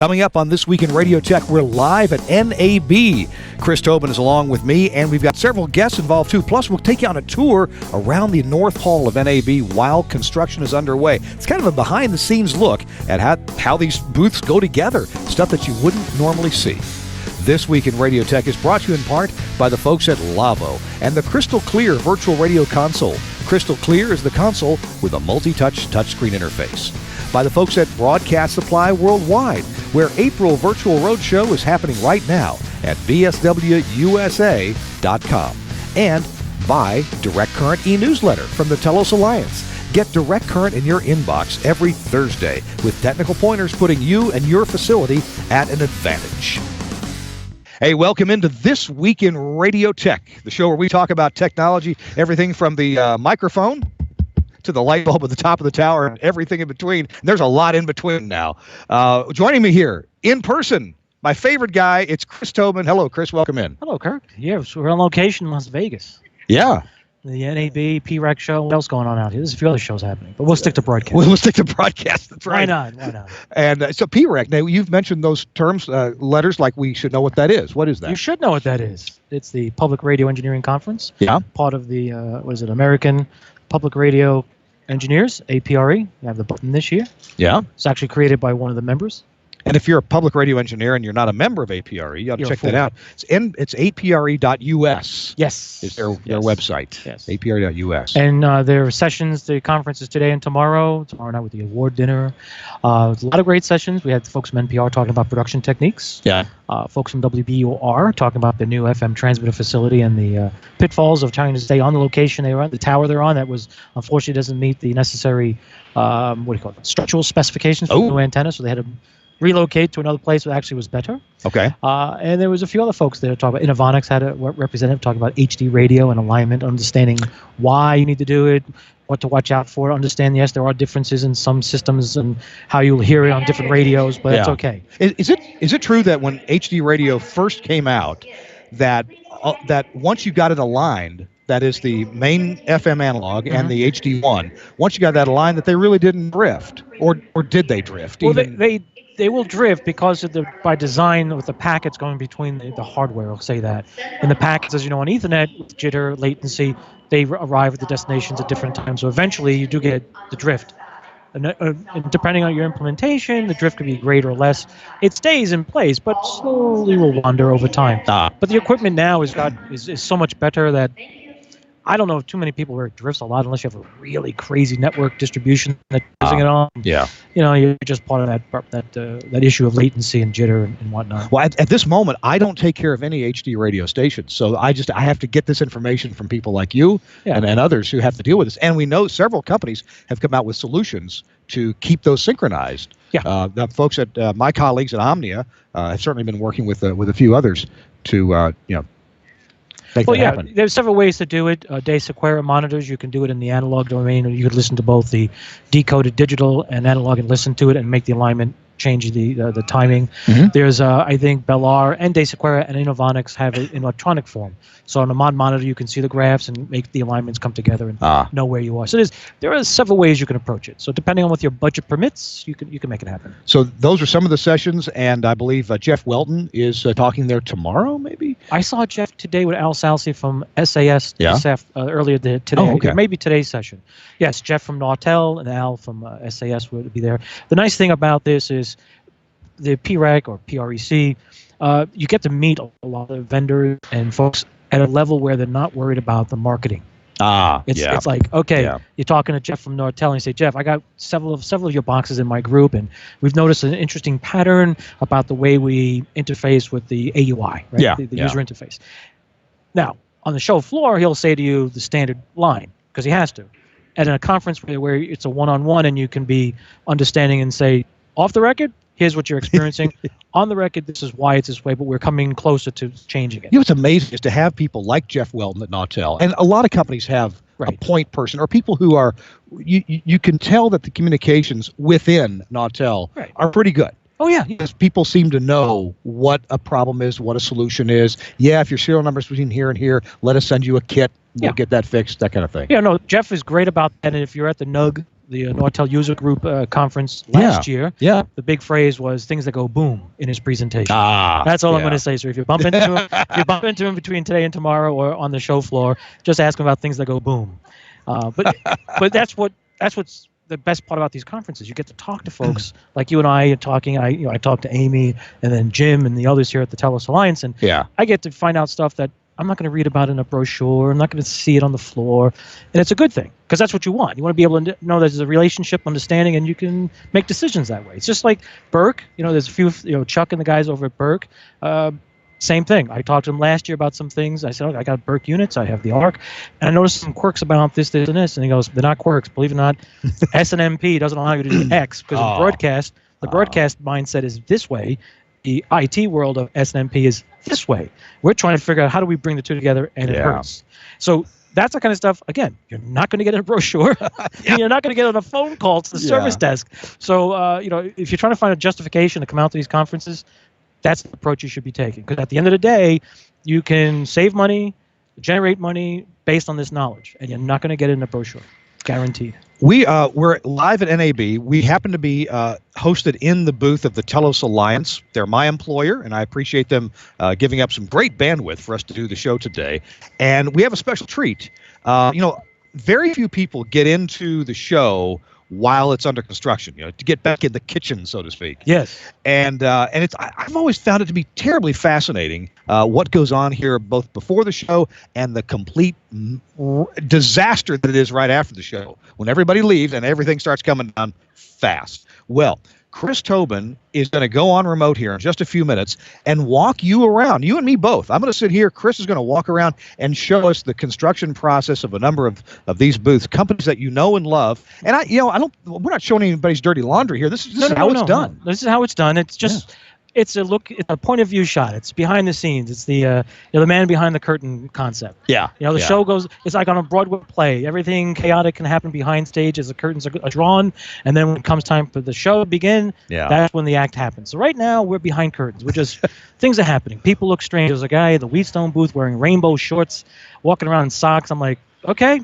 Coming up on This Week in Radio Tech, we're live at NAB. Chris Tobin is along with me, and we've got several guests involved too. Plus, we'll take you on a tour around the North Hall of NAB while construction is underway. It's kind of a behind-the-scenes look at how these booths go together, stuff that you wouldn't normally see. This Week in Radio Tech is brought to you in part by the folks at Lavo and the Crystal Clear Virtual Radio Console. Crystal Clear is the console with a multi-touch touchscreen interface. By the folks at Broadcast Supply Worldwide, where April Virtual Roadshow is happening right now at bswusa.com. And by Direct Current e-newsletter from the Telos Alliance. Get Direct Current in your inbox every Thursday with technical pointers putting you and your facility at an advantage. Hey, welcome into This Week in Radio Tech, the show where we talk about technology, everything from the microphone to the light bulb at the top of the tower and everything in between. And there's a lot in between now. Joining me here in person, my favorite guy, it's Chris Tobin. Hello, Chris. Welcome in. Hello, Kirk. Yeah, so we're on location in Las Vegas. Yeah. The NAB TWiRT show. What else going on out here? There's a few other shows happening, but we'll stick to broadcast. We'll stick to broadcast. That's right. Why not? And so TWiRT, now you've mentioned those terms, letters, like we should know what that is. What is that? You should know what that is. It's the Public Radio Engineering Conference. Yeah. Part of the, American Public Radio Engineers, APRE. You have the button this year. Yeah. It's actually created by one of the members. And if you're a public radio engineer and you're not a member of APRE, you got to check that out. It's apre.us. Yes. Is their website. Yes. apre.us. And their sessions, the conference is today and tomorrow night with the award dinner. It's a lot of great sessions. We had folks from NPR talking about production techniques. Yeah. Folks from WBUR talking about the new FM transmitter facility and the pitfalls of trying to stay on the location they were on, the tower they're on. That was unfortunately doesn't meet the necessary structural specifications for the new antenna, so they had to relocate to another place that actually was better. Okay. And there was a few other folks there talking about Innovonics had a representative talking about HD radio and alignment, understanding why you need to do it, what to watch out for, understand, yes, there are differences in some systems and how you'll hear it on different radios, but it's okay. Is it true that when HD radio first came out, that once you got it aligned, that is the main FM analog and the HD1, once you got that aligned, that they really didn't drift? Or did they drift? Well, they will drift because by design with the packets going between the hardware, I'll say that. And the packets, as you know, on Ethernet, with jitter, latency, they arrive at the destinations at different times. So eventually you do get the drift. And depending on your implementation, the drift could be greater or less. It stays in place, but slowly will wander over time. But the equipment now is so much better that I don't know if too many people where it drifts a lot unless you have a really crazy network distribution that's using it on. Yeah. You know, you're just part of that issue of latency and jitter and whatnot. Well, at this moment, I don't take care of any HD radio stations, so I have to get this information from people like you and others who have to deal with this. And we know several companies have come out with solutions to keep those synchronized. Yeah. The folks at my colleagues at Omnia have certainly been working with a few others to happen. There's several ways to do it. TWiRT monitors, you can do it in the analog domain, or you could listen to both the decoded digital and analog and listen to it and make the alignment, change the timing. There's, I think, Bellar and TWiRT and Innovonics have it in electronic form. So on a mod monitor, you can see the graphs and make the alignments come together and know where you are. So there are several ways you can approach it. So depending on what your budget permits, you can make it happen. So those are some of the sessions, and I believe Jeff Welton is talking there tomorrow, maybe? I saw Jeff today with Al Salsi from SAS earlier today. Oh, okay. Maybe today's session. Yes, Jeff from Nautel and Al from SAS would be there. The nice thing about this is the PREC or PREC, you get to meet a lot of vendors and folks at a level where they're not worried about the marketing. It's like, okay, you're talking to Jeff from Nautel and you say, Jeff, I got several of your boxes in my group, and we've noticed an interesting pattern about the way we interface with the AUI, right? The user interface. Now, on the show floor, he'll say to you the standard line, because he has to. At a conference where it's a one-on-one and you can be understanding and say, off the record, here's what you're experiencing. On the record, this is why it's this way, but we're coming closer to changing it. You know what's amazing is to have people like Jeff Weldon at Nautel, and a lot of companies have a point person or people who are, you can tell that the communications within Nautel are pretty good. Oh, yeah. Because people seem to know what a problem is, what a solution is. Yeah, if your serial number's between here and here, let us send you a kit. We'll get that fixed, that kind of thing. Yeah, no, Jeff is great about that. And if you're at the NUG the Nortel User Group conference last year, the big phrase was things that go boom in his presentation. That's all I'm going to say. So if you bump into him, between today and tomorrow or on the show floor, just ask him about things that go boom. But that's what's the best part about these conferences. You get to talk to folks like you and I are talking. I talk to Amy and then Jim and the others here at the Telos Alliance, and I get to find out stuff that I'm not going to read about in a brochure. I'm not going to see it on the floor. And it's a good thing because that's what you want. You want to be able to know there's a relationship, understanding, and you can make decisions that way. It's just like Burke. There's a few, Chuck and the guys over at Burke. Same thing. I talked to him last year about some things. I said, I got Burke units. I have the ARC. And I noticed some quirks about this, and this. And he goes, they're not quirks. Believe it or not, SNMP doesn't allow you to do X because in broadcast, the broadcast mindset is this way. The IT world of SNMP is this way. We're trying to figure out how do we bring the two together, and it hurts. So that's the kind of stuff, again, you're not going to get in a brochure. And you're not going to get on a phone call to the service desk. So, if you're trying to find a justification to come out to these conferences, that's the approach you should be taking. Because at the end of the day, you can save money, generate money based on this knowledge, and you're not going to get it in a brochure. Guaranteed. We're live at NAB. We happen to be hosted in the booth of the Telos Alliance. They're my employer, and I appreciate them giving up some great bandwidth for us to do the show today. And we have a special treat. Very few people get into the show while it's under construction, to get back in the kitchen, so to speak. Yes. And I've always found it to be terribly fascinating what goes on here, both before the show and the complete disaster that it is right after the show, when everybody leaves and everything starts coming down fast. Well, Chris Tobin is going to go on remote here in just a few minutes and walk you around, you and me both. I'm going to sit here. Chris is going to walk around and show us the construction process of a number of these booths, companies that you know and love. And we're not showing anybody's dirty laundry here. This is how it's done. This is how it's done. It's just it's a point of view shot. It's behind the scenes. It's the the man behind the curtain concept. Yeah. The show goes. It's like on a Broadway play. Everything chaotic can happen behind stage as the curtains are drawn, and then when it comes time for the show to begin, that's when the act happens. So right now we're behind curtains. We're just things are happening. People look strange. There's a guy at the Wheatstone booth wearing rainbow shorts, walking around in socks. I'm like, okay.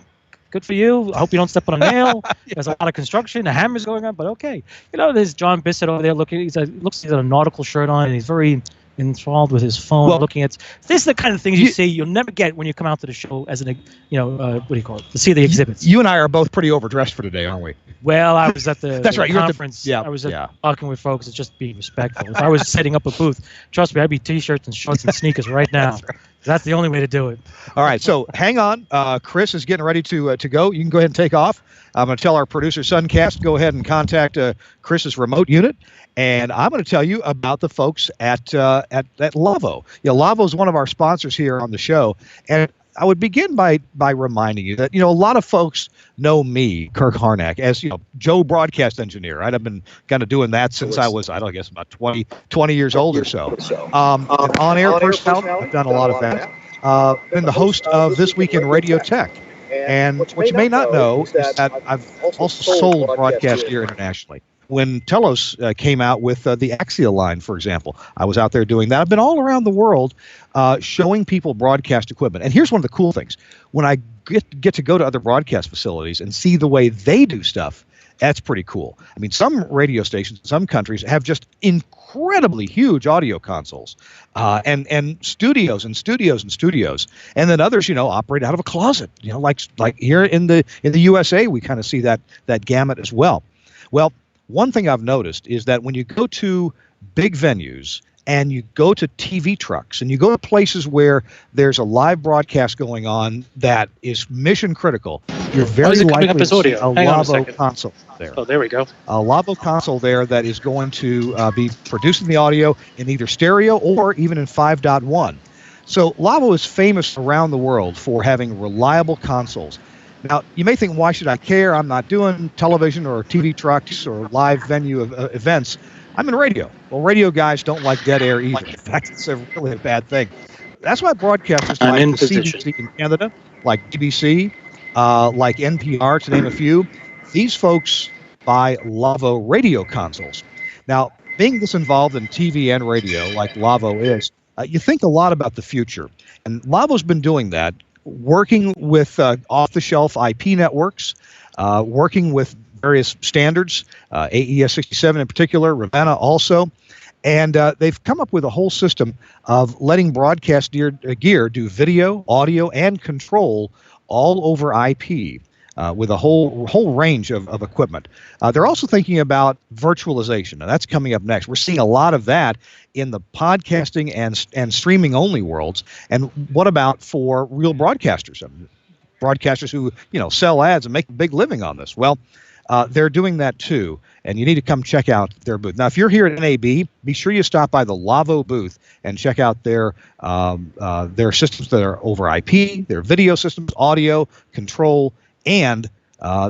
Good for you. I hope you don't step on a nail. There's a lot of construction. The hammer's going on, but okay. There's John Bissett over there looking. He's got a nautical shirt on, and he's very enthralled with his phone, looking at. This is the kind of things you see you'll never get when you come out to the show as what do you call it? To see the exhibits. You and I are both pretty overdressed for today, aren't we? Well, I was at the That's right. conference. I was talking with folks. It's just being respectful. If I was setting up a booth, trust me, I'd be t-shirts and shorts and sneakers right now. That's the only way to do it. All right, so hang on. Chris is getting ready to go. You can go ahead and take off. I'm going to tell our producer, Suncast, go ahead and contact Chris's remote unit. And I'm going to tell you about the folks at Lavo. Lavo is one of our sponsors here on the show. And I would begin by reminding you that, a lot of folks know me, Kirk Harnack, as, Joe broadcast engineer. Right? I've been kind of doing that since I was, about 20 years old or so. On-air personality, I've done a lot of that. Been the host of This Week in Radio Tech. And what you may not know is that I've also sold broadcast gear internationally. When Telos came out with the Axial line, for example, I was out there doing that. I've been all around the world showing people broadcast equipment. And here's one of the cool things. When I get to go to other broadcast facilities and see the way they do stuff, that's pretty cool. I mean, some radio stations in some countries have just incredibly huge audio consoles and studios and studios and studios. And then others, operate out of a closet. Like here in the USA, we kind of see that gamut as well. Well, one thing I've noticed is that when you go to big venues and you go to TV trucks and you go to places where there's a live broadcast going on that is mission critical, you're very likely to see a Lavo console there. Oh, there we go. A Lavo console there that is going to be producing the audio in either stereo or even in 5.1. So Lavo is famous around the world for having reliable consoles. Now, you may think, why should I care? I'm not doing television or TV trucks or live venue events. I'm in radio. Well, radio guys don't like dead air either. In fact, it's really a bad thing. That's why broadcasters like the CBC in Canada, like BBC, like NPR, to name a few, these folks buy Lavo radio consoles. Now, being this involved in TV and radio, like Lavo is, you think a lot about the future. And Lavo's been doing that, working with off-the-shelf IP networks, working with various standards, AES 67 in particular, Ravenna also. And they've come up with a whole system of letting broadcast gear do video, audio, and control all over IP with a whole range of equipment. They're also thinking about virtualization, and that's coming up next. We're seeing a lot of that in the podcasting and streaming only worlds. And what about for real broadcasters? Broadcasters who sell ads and make a big living on this. Well, they're doing that too, and you need to come check out their booth. Now, if you're here at NAB, be sure you stop by the Lavo booth and check out their systems that are over IP, their video systems, audio, control, and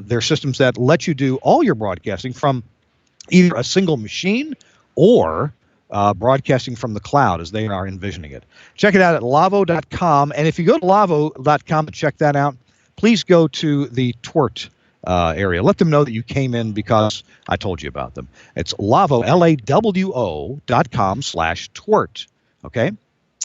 their systems that let you do all your broadcasting from either a single machine or broadcasting from the cloud as they are envisioning it. Check it out at lavo.com, and if you go to lavo.com and check that out, please go to the TWiRT area. Let them know that you came in because I told you about them. It's Lavo, LAWO.com/TWiRT. Okay?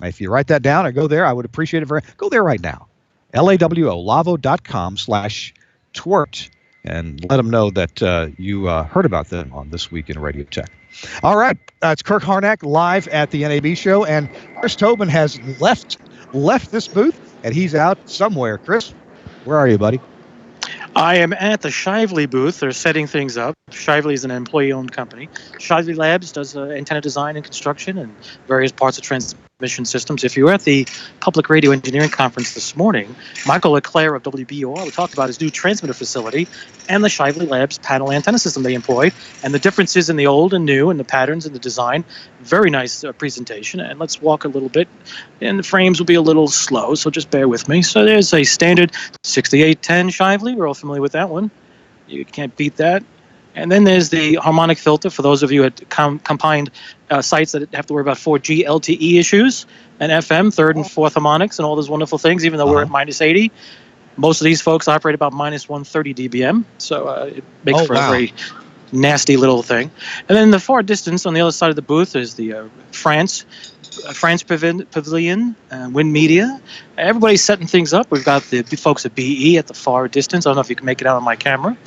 If you write that down or go there, I would appreciate it go there right now. LAWO, Lavo.com/TWiRT, and let them know that you heard about them on This Week in Radio Tech. All right. It's Kirk Harnack live at the NAB show, and Chris Tobin has left this booth, and he's out somewhere. Chris, where are you, buddy? I am at the Shively booth. They're setting things up. Shively is an employee-owned company. Shively Labs does antenna design and construction and various parts of transmission systems. If you were at the Public Radio Engineering Conference this morning, Michael Leclerc of WBUR talked about his new transmitter facility and the Shively Labs panel antenna system they employed, and the differences in the old and new and the patterns and the design. Very nice presentation. And let's walk a little bit, and the frames will be a little slow, so just bear with me. So there's a standard 6810 Shively. We're all familiar with that one. You can't beat that. And then there's the harmonic filter for those of you at combined sites that have to worry about 4G LTE issues, and FM, third and fourth harmonics, and all those wonderful things, even though we're at minus 80. Most of these folks operate about minus 130 dBm, so it makes for a very nasty little thing. And then in the far distance on the other side of the booth is the France Pavilion, Wind Media. Everybody's setting things up. We've got the folks at BE at the far distance. I don't know if you can make it out on my camera.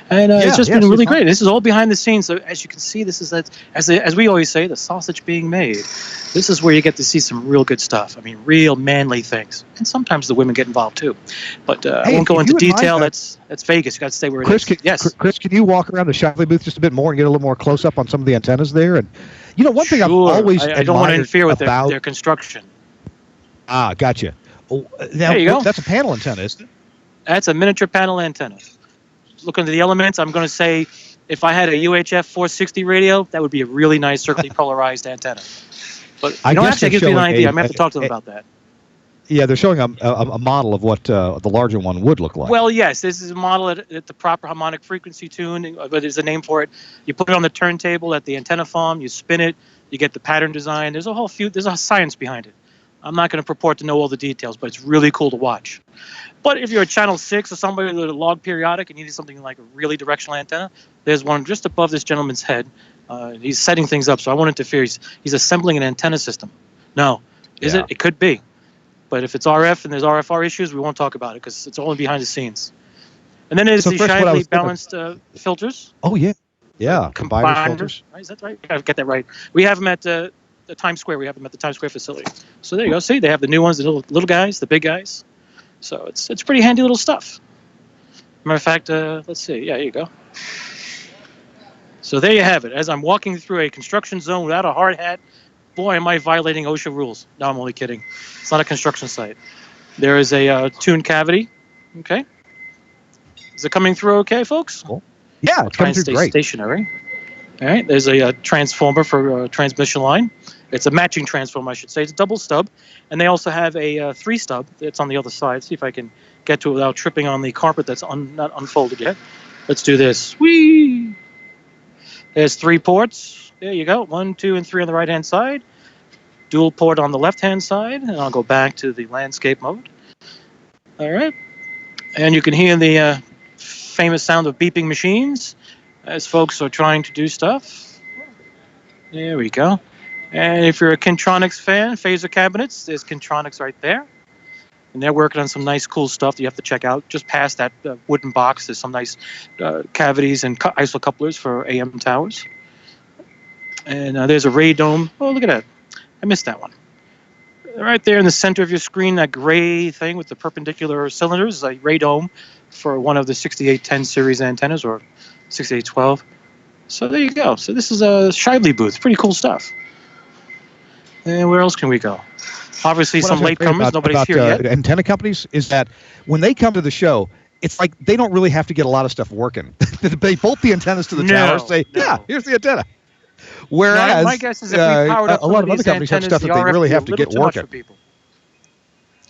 And it's just been really great. This is all behind the scenes. So as you can see, this is, as we always say, the sausage being made. This is where you get to see some real good stuff. I mean, real manly things. And sometimes the women get involved too. But I won't go into detail. That's Vegas. You got to stay where it is. Yes. Chris, can you walk around the Shively booth just a bit more and get a little more close up on some of the antennas there? And one thing I've always I don't want to interfere with their construction. Ah, gotcha. Oh, now, there you go. That's a panel antenna, isn't it? That's a miniature panel antenna. Looking at the elements, I'm going to say if I had a UHF 460 radio, that would be a really nice circularly polarized antenna. But you don't have to give me an idea. I'm going to have to talk to them about that. Yeah, they're showing a model of what the larger one would look like. Well, yes, this is a model at the proper harmonic frequency tune, but there's a name for it. You put it on the turntable at the antenna farm, you spin it, you get the pattern design. There's a science behind it. I'm not going to purport to know all the details, but it's really cool to watch. But if you're a Channel 6 or somebody with a log periodic and you need something like a really directional antenna, there's one just above this gentleman's head. He's setting things up, so I won't interfere. He's assembling an antenna system. No. Is it? It could be. But if it's RF and there's RFR issues, we won't talk about it because it's only behind the scenes. And then there's the Shively balanced filters. Oh, yeah. Yeah, combiner filters. Right, is that right? I get that right. We have them at the Times Square. We have them at the Times Square facility. So there you go. See, they have the new ones, the little guys, the big guys. So it's pretty handy little stuff. Matter of fact, let's see. Yeah, here you go. So there you have it. As I'm walking through a construction zone without a hard hat, boy, am I violating OSHA rules. No, I'm only kidding. It's not a construction site. There is a tuned cavity. Okay. Is it coming through okay, folks? Cool. Yeah, it's coming through great. Stationary. All right. There's a transformer for transmission line. It's a matching transformer, I should say. It's a double stub. And they also have a 3-stub that's on the other side. See if I can get to it without tripping on the carpet that's not unfolded yet. Let's do this. Whee! There's 3 ports. There you go. 1, 2, and 3 on the right-hand side. Dual port on the left-hand side. And I'll go back to the landscape mode. All right. And you can hear the famous sound of beeping machines as folks are trying to do stuff. There we go. And if you're a Kintronics fan, phaser cabinets, there's Kintronics right there. and they're working on some nice, cool stuff that you have to check out. Just past that wooden box, there's some nice cavities and isocouplers for AM towers. And there's a radome. Oh, look at that. I missed that one. Right there in the center of your screen, that gray thing with the perpendicular cylinders is a radome for one of the 6810 series antennas or 6812. So there you go. So this is a Shively booth. Pretty cool stuff. And where else can we go? Obviously, some latecomers. Nobody's here yet. Antenna companies is that when they come to the show, it's like they don't really have to get a lot of stuff working. They bolt the antennas to the tower, say, yeah, here's the antenna. Whereas my guess is if we powered up a lot of other companies have stuff that they really have to get working.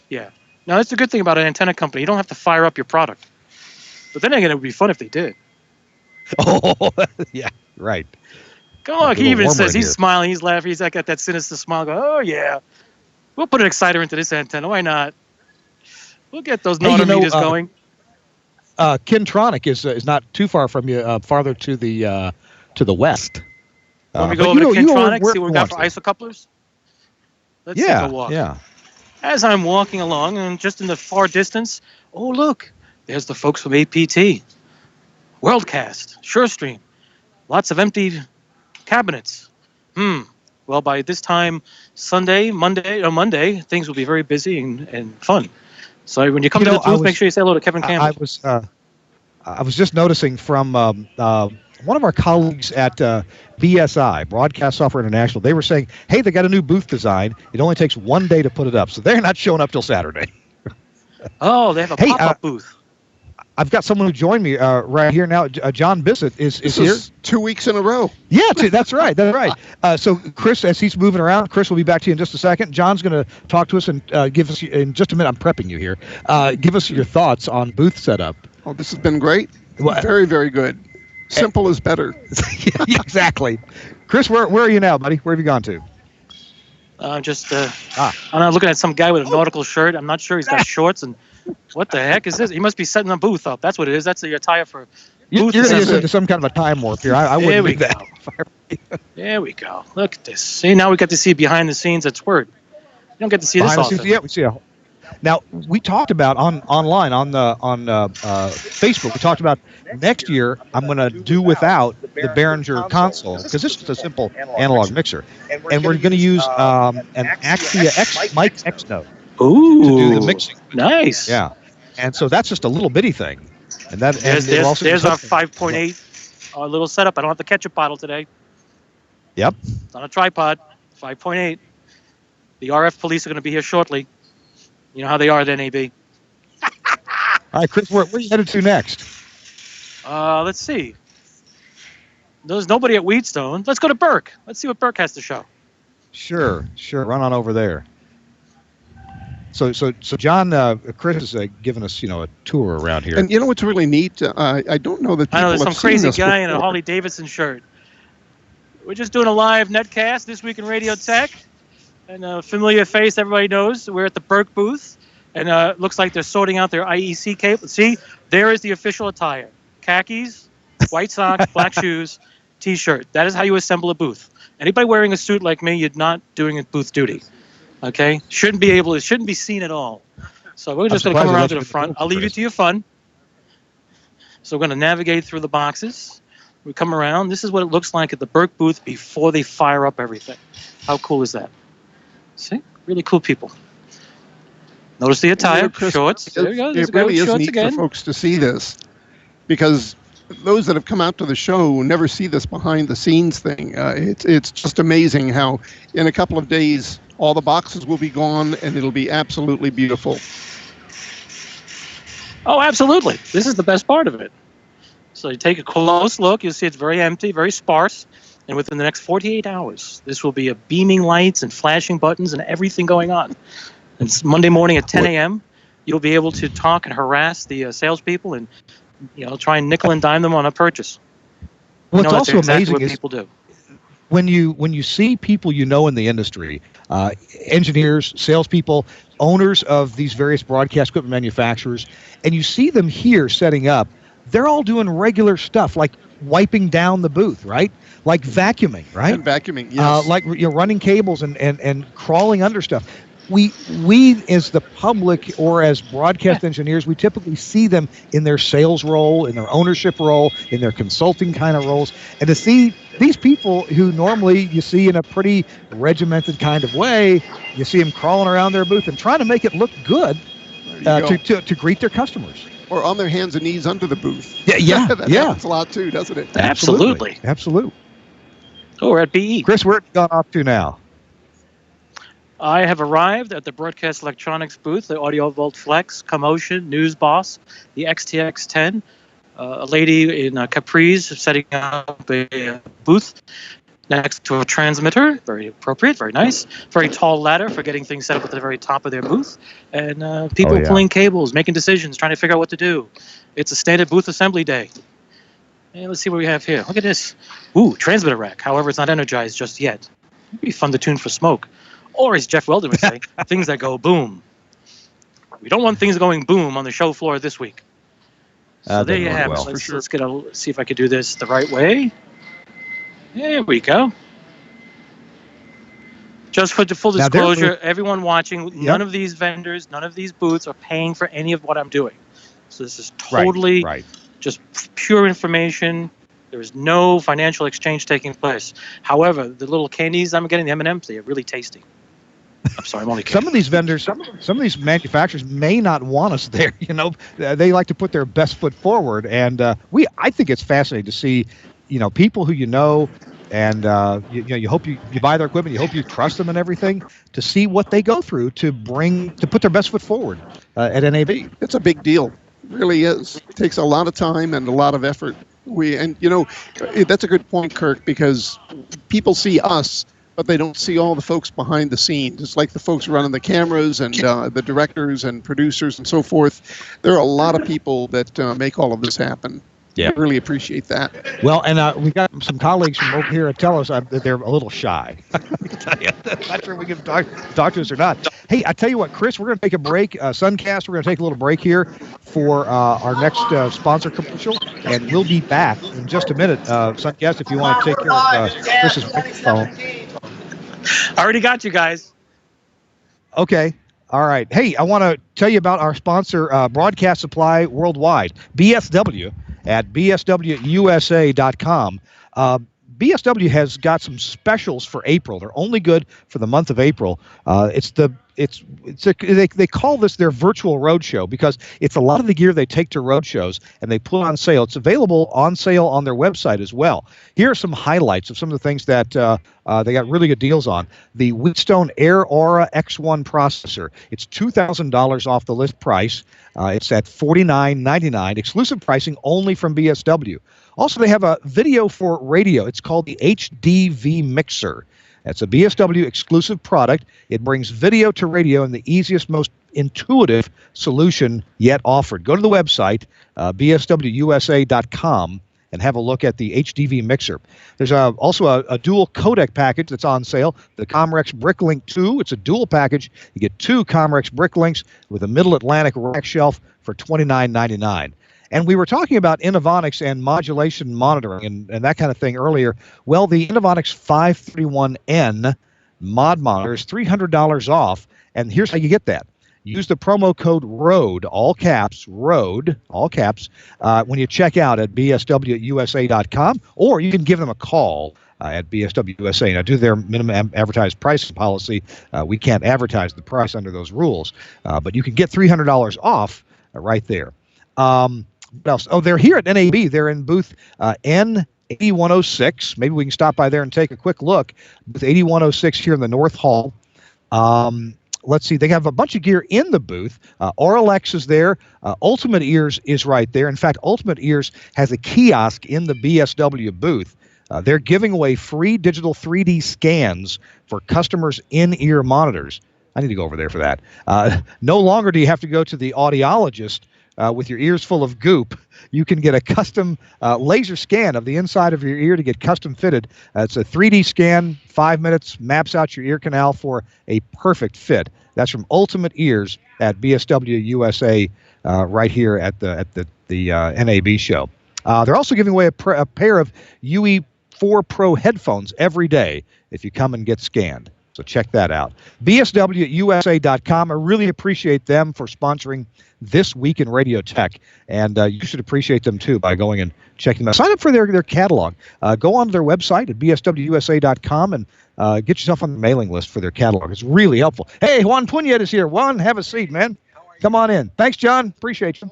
Yeah. Now, that's the good thing about an antenna company. You don't have to fire up your product. But then again, it would be fun if they did. Oh, yeah, right. Go on, he even says he's smiling, he's laughing, he's got that sinister smile. Go, oh yeah, we'll put an exciter into this antenna. Why not? We'll get those meters going. Kintronic is not too far from you, farther to the west. Let me go over to Kintronic, see what we got for isocouplers. Let's take a walk. Yeah. As I'm walking along, and just in the far distance, oh look, there's the folks from APT, Worldcast, SureStream, lots of empty cabinets. Well, by this time, Monday, things will be very busy and fun. So when you come to the booth, make sure you say hello to Kevin Campbell. I was just noticing from one of our colleagues at BSI, Broadcast Software International. They were saying, hey, they got a new booth design. It only takes 1 day to put it up. So they're not showing up till Saturday. Oh, they have a pop-up booth. I've got someone who joined me right here now. John Bissett is here. 2 weeks in a row. Yeah, that's right. That's right. So Chris, as he's moving around, Chris will be back to you in just a second. John's going to talk to us and give us, in just a minute, I'm prepping you here, give us your thoughts on booth setup. Oh, this has been great. Very, very good. Simple is better. Yeah, exactly. Chris, where are you now, buddy? Where have you gone to? I'm looking at some guy with a nautical shirt. I'm not sure he's got shorts. And what the heck is this? He must be setting a booth up. That's what it is. That's the attire for booth. You're into some kind of a time warp here. I wouldn't do that. There we go. Look at this. See, now we get to see behind the scenes at TWiRT. You don't get to see this often. Yeah, we see a. Now we talked about online on Facebook. We talked about next year. I'm going to do without the Behringer console because this is a simple analog mixer, and we're going to use an Axia Mic X Note to do the mixing. Nice. Yeah, and so that's just a little bitty thing, and that there's our 5.8 little setup. I don't have the ketchup bottle today. Yep. It's on a tripod. 5.8. The RF police are going to be here shortly. You know how they are at NAB. All right, Chris, where are you headed to next? Let's see. There's nobody at Wheatstone. Let's go to Burke. Let's see what Burke has to show. Sure. Run on over there. So John, Chris is giving us, a tour around here. And you know what's really neat? I don't know that people there's some have crazy seen this guy in a before. Harley Davidson shirt. We're just doing a live netcast this week in Radio Tech. And a familiar face everybody knows. We're at the Burke booth. And it looks like they're sorting out their IEC cable. See, there is the official attire. Khakis, white socks, black shoes, T-shirt. That is how you assemble a booth. Anybody wearing a suit like me, you're not doing a booth duty. Okay? It shouldn't be seen at all. So we're just going to come around to the front. I'll leave you to your fun. So we're going to navigate through the boxes. We come around. This is what it looks like at the Burke booth before they fire up everything. How cool is that? See? Really cool people. Notice the attire, shorts. There we go. It really is neat for folks to see this because those that have come out to the show never see this behind-the-scenes thing. It's just amazing how in a couple of days all the boxes will be gone and it'll be absolutely beautiful. Oh, absolutely. This is the best part of it. So you take a close look. You'll see it's very empty, very sparse. And within the next 48 hours, this will be a beaming lights and flashing buttons and everything going on. And it's Monday morning at 10 a.m. You'll be able to talk and harass the salespeople and try and nickel and dime them on a purchase. What's also amazing what is people do. When you see people in the industry, engineers, salespeople, owners of these various broadcast equipment manufacturers, and you see them here setting up, they're all doing regular stuff like wiping down the booth, right? Like vacuuming, right? And vacuuming, yes. Like running cables and crawling under stuff. we as the public or as broadcast engineers, we typically see them in their sales role, in their ownership role, in their consulting kind of roles, and to see these people who normally you see in a pretty regimented kind of way, you see them crawling around their booth and trying to make it look good to greet their customers. Or on their hands and knees under the booth. Yeah, that happens a lot too, doesn't it? Absolutely. Oh, we're at BE. Chris, where have you gone off to now? I have arrived at the Broadcast Electronics booth, the Audio Volt Flex, Commotion, News Boss, the XTX10. A lady in Capri's setting up a booth next to a transmitter. Very appropriate, very nice. Very tall ladder for getting things set up at the very top of their booth. And people pulling cables, making decisions, trying to figure out what to do. It's a standard booth assembly day. And let's see what we have here. Look at this. Ooh, transmitter rack. However, it's not energized just yet. It'd be fun to tune for smoke. Or, as Jeff Weldon would say, things that go boom. We don't want things going boom on the show floor this week. So there you have it. Let's see if I can do this the right way. There we go. Just for full disclosure, everyone watching, none of these vendors, none of these booths are paying for any of what I'm doing. So this is totally just pure information. There is no financial exchange taking place. However, the little candies I'm getting, the M&Ms, they are really tasty. I'm sorry, I'm only kidding. Some of these vendors, some of these manufacturers may not want us there. You know, they like to put their best foot forward, and I think it's fascinating to see, people who and you hope you buy their equipment, you hope you trust them and everything, to see what they go through to put their best foot forward at NAB. It's a big deal. It really is. It takes a lot of time and a lot of effort. That's a good point, Kirk, because people see us, but they don't see all the folks behind the scenes. It's like the folks running the cameras and the directors and producers and so forth. There are a lot of people that make all of this happen. Yeah, I really appreciate that. Well, and we've got some colleagues from over here that tell us that they're a little shy. I'm not sure we can talk to us or not. Hey, I tell you what, Chris, we're going to take a break. Suncast, we're going to take a little break here for our next sponsor commercial, and we'll be back in just a minute. Suncast, if you want to take care of Chris's microphone. I already got you guys. Okay. All right. Hey, I want to tell you about our sponsor, Broadcast Supply Worldwide, BSW, at bswusa.com. BSW has got some specials for April. They're only good for the month of April. They call this their virtual roadshow because it's a lot of the gear they take to roadshows and they put on sale. It's available on sale on their website as well. Here are some highlights of some of the things that they got really good deals on. The Wheatstone Air Aura X1 processor. It's $2,000 off the list price. It's at $49.99. Exclusive pricing only from BSW. Also, they have a video for radio. It's called the HDV Mixer. That's a BSW exclusive product. It brings video to radio in the easiest, most intuitive solution yet offered. Go to the website, bswusa.com, and have a look at the HDV Mixer. There's also a dual codec package that's on sale, the Comrex Bricklink 2. It's a dual package. You get 2 Comrex Bricklinks with a Middle Atlantic rack shelf for $29.99. And we were talking about Innovonics and modulation monitoring and that kind of thing earlier. Well, the Innovonics 531N mod monitor is $300 off, and here's how you get that. Use the promo code ROAD, all caps, ROAD, all caps, when you check out at bswusa.com, or you can give them a call at BSWUSA. Now, due to their minimum advertised pricing policy, we can't advertise the price under those rules, but you can get $300 off right there. What else? Oh, they're here at NAB. They're in booth N8106. Maybe we can stop by there and take a quick look. Booth 8106 here in the North Hall. Let's see. They have a bunch of gear in the booth. Auralex is there. Ultimate Ears is right there. In fact, Ultimate Ears has a kiosk in the BSW booth. They're giving away free digital 3D scans for customers' in-ear monitors. I need to go over there for that. No longer do you have to go to the audiologist with your ears full of goop. You can get a custom laser scan of the inside of your ear to get custom fitted. It's a 3D scan, 5 minutes, maps out your ear canal for a perfect fit. That's from Ultimate Ears at BSW USA right here at the NAB show. They're also giving away a pair of UE4 Pro headphones every day if you come and get scanned. So check that out. BSW@USA.com. I really appreciate them for sponsoring This Week in Radio Tech. And you should appreciate them, too, by going and checking them out. Sign up for their catalog. Go on to their website at BSWUSA.com and get yourself on the mailing list for their catalog. It's really helpful. Hey, Juan Punyed is here. Juan, have a seat, man. Come on in. Thanks, John. Appreciate you.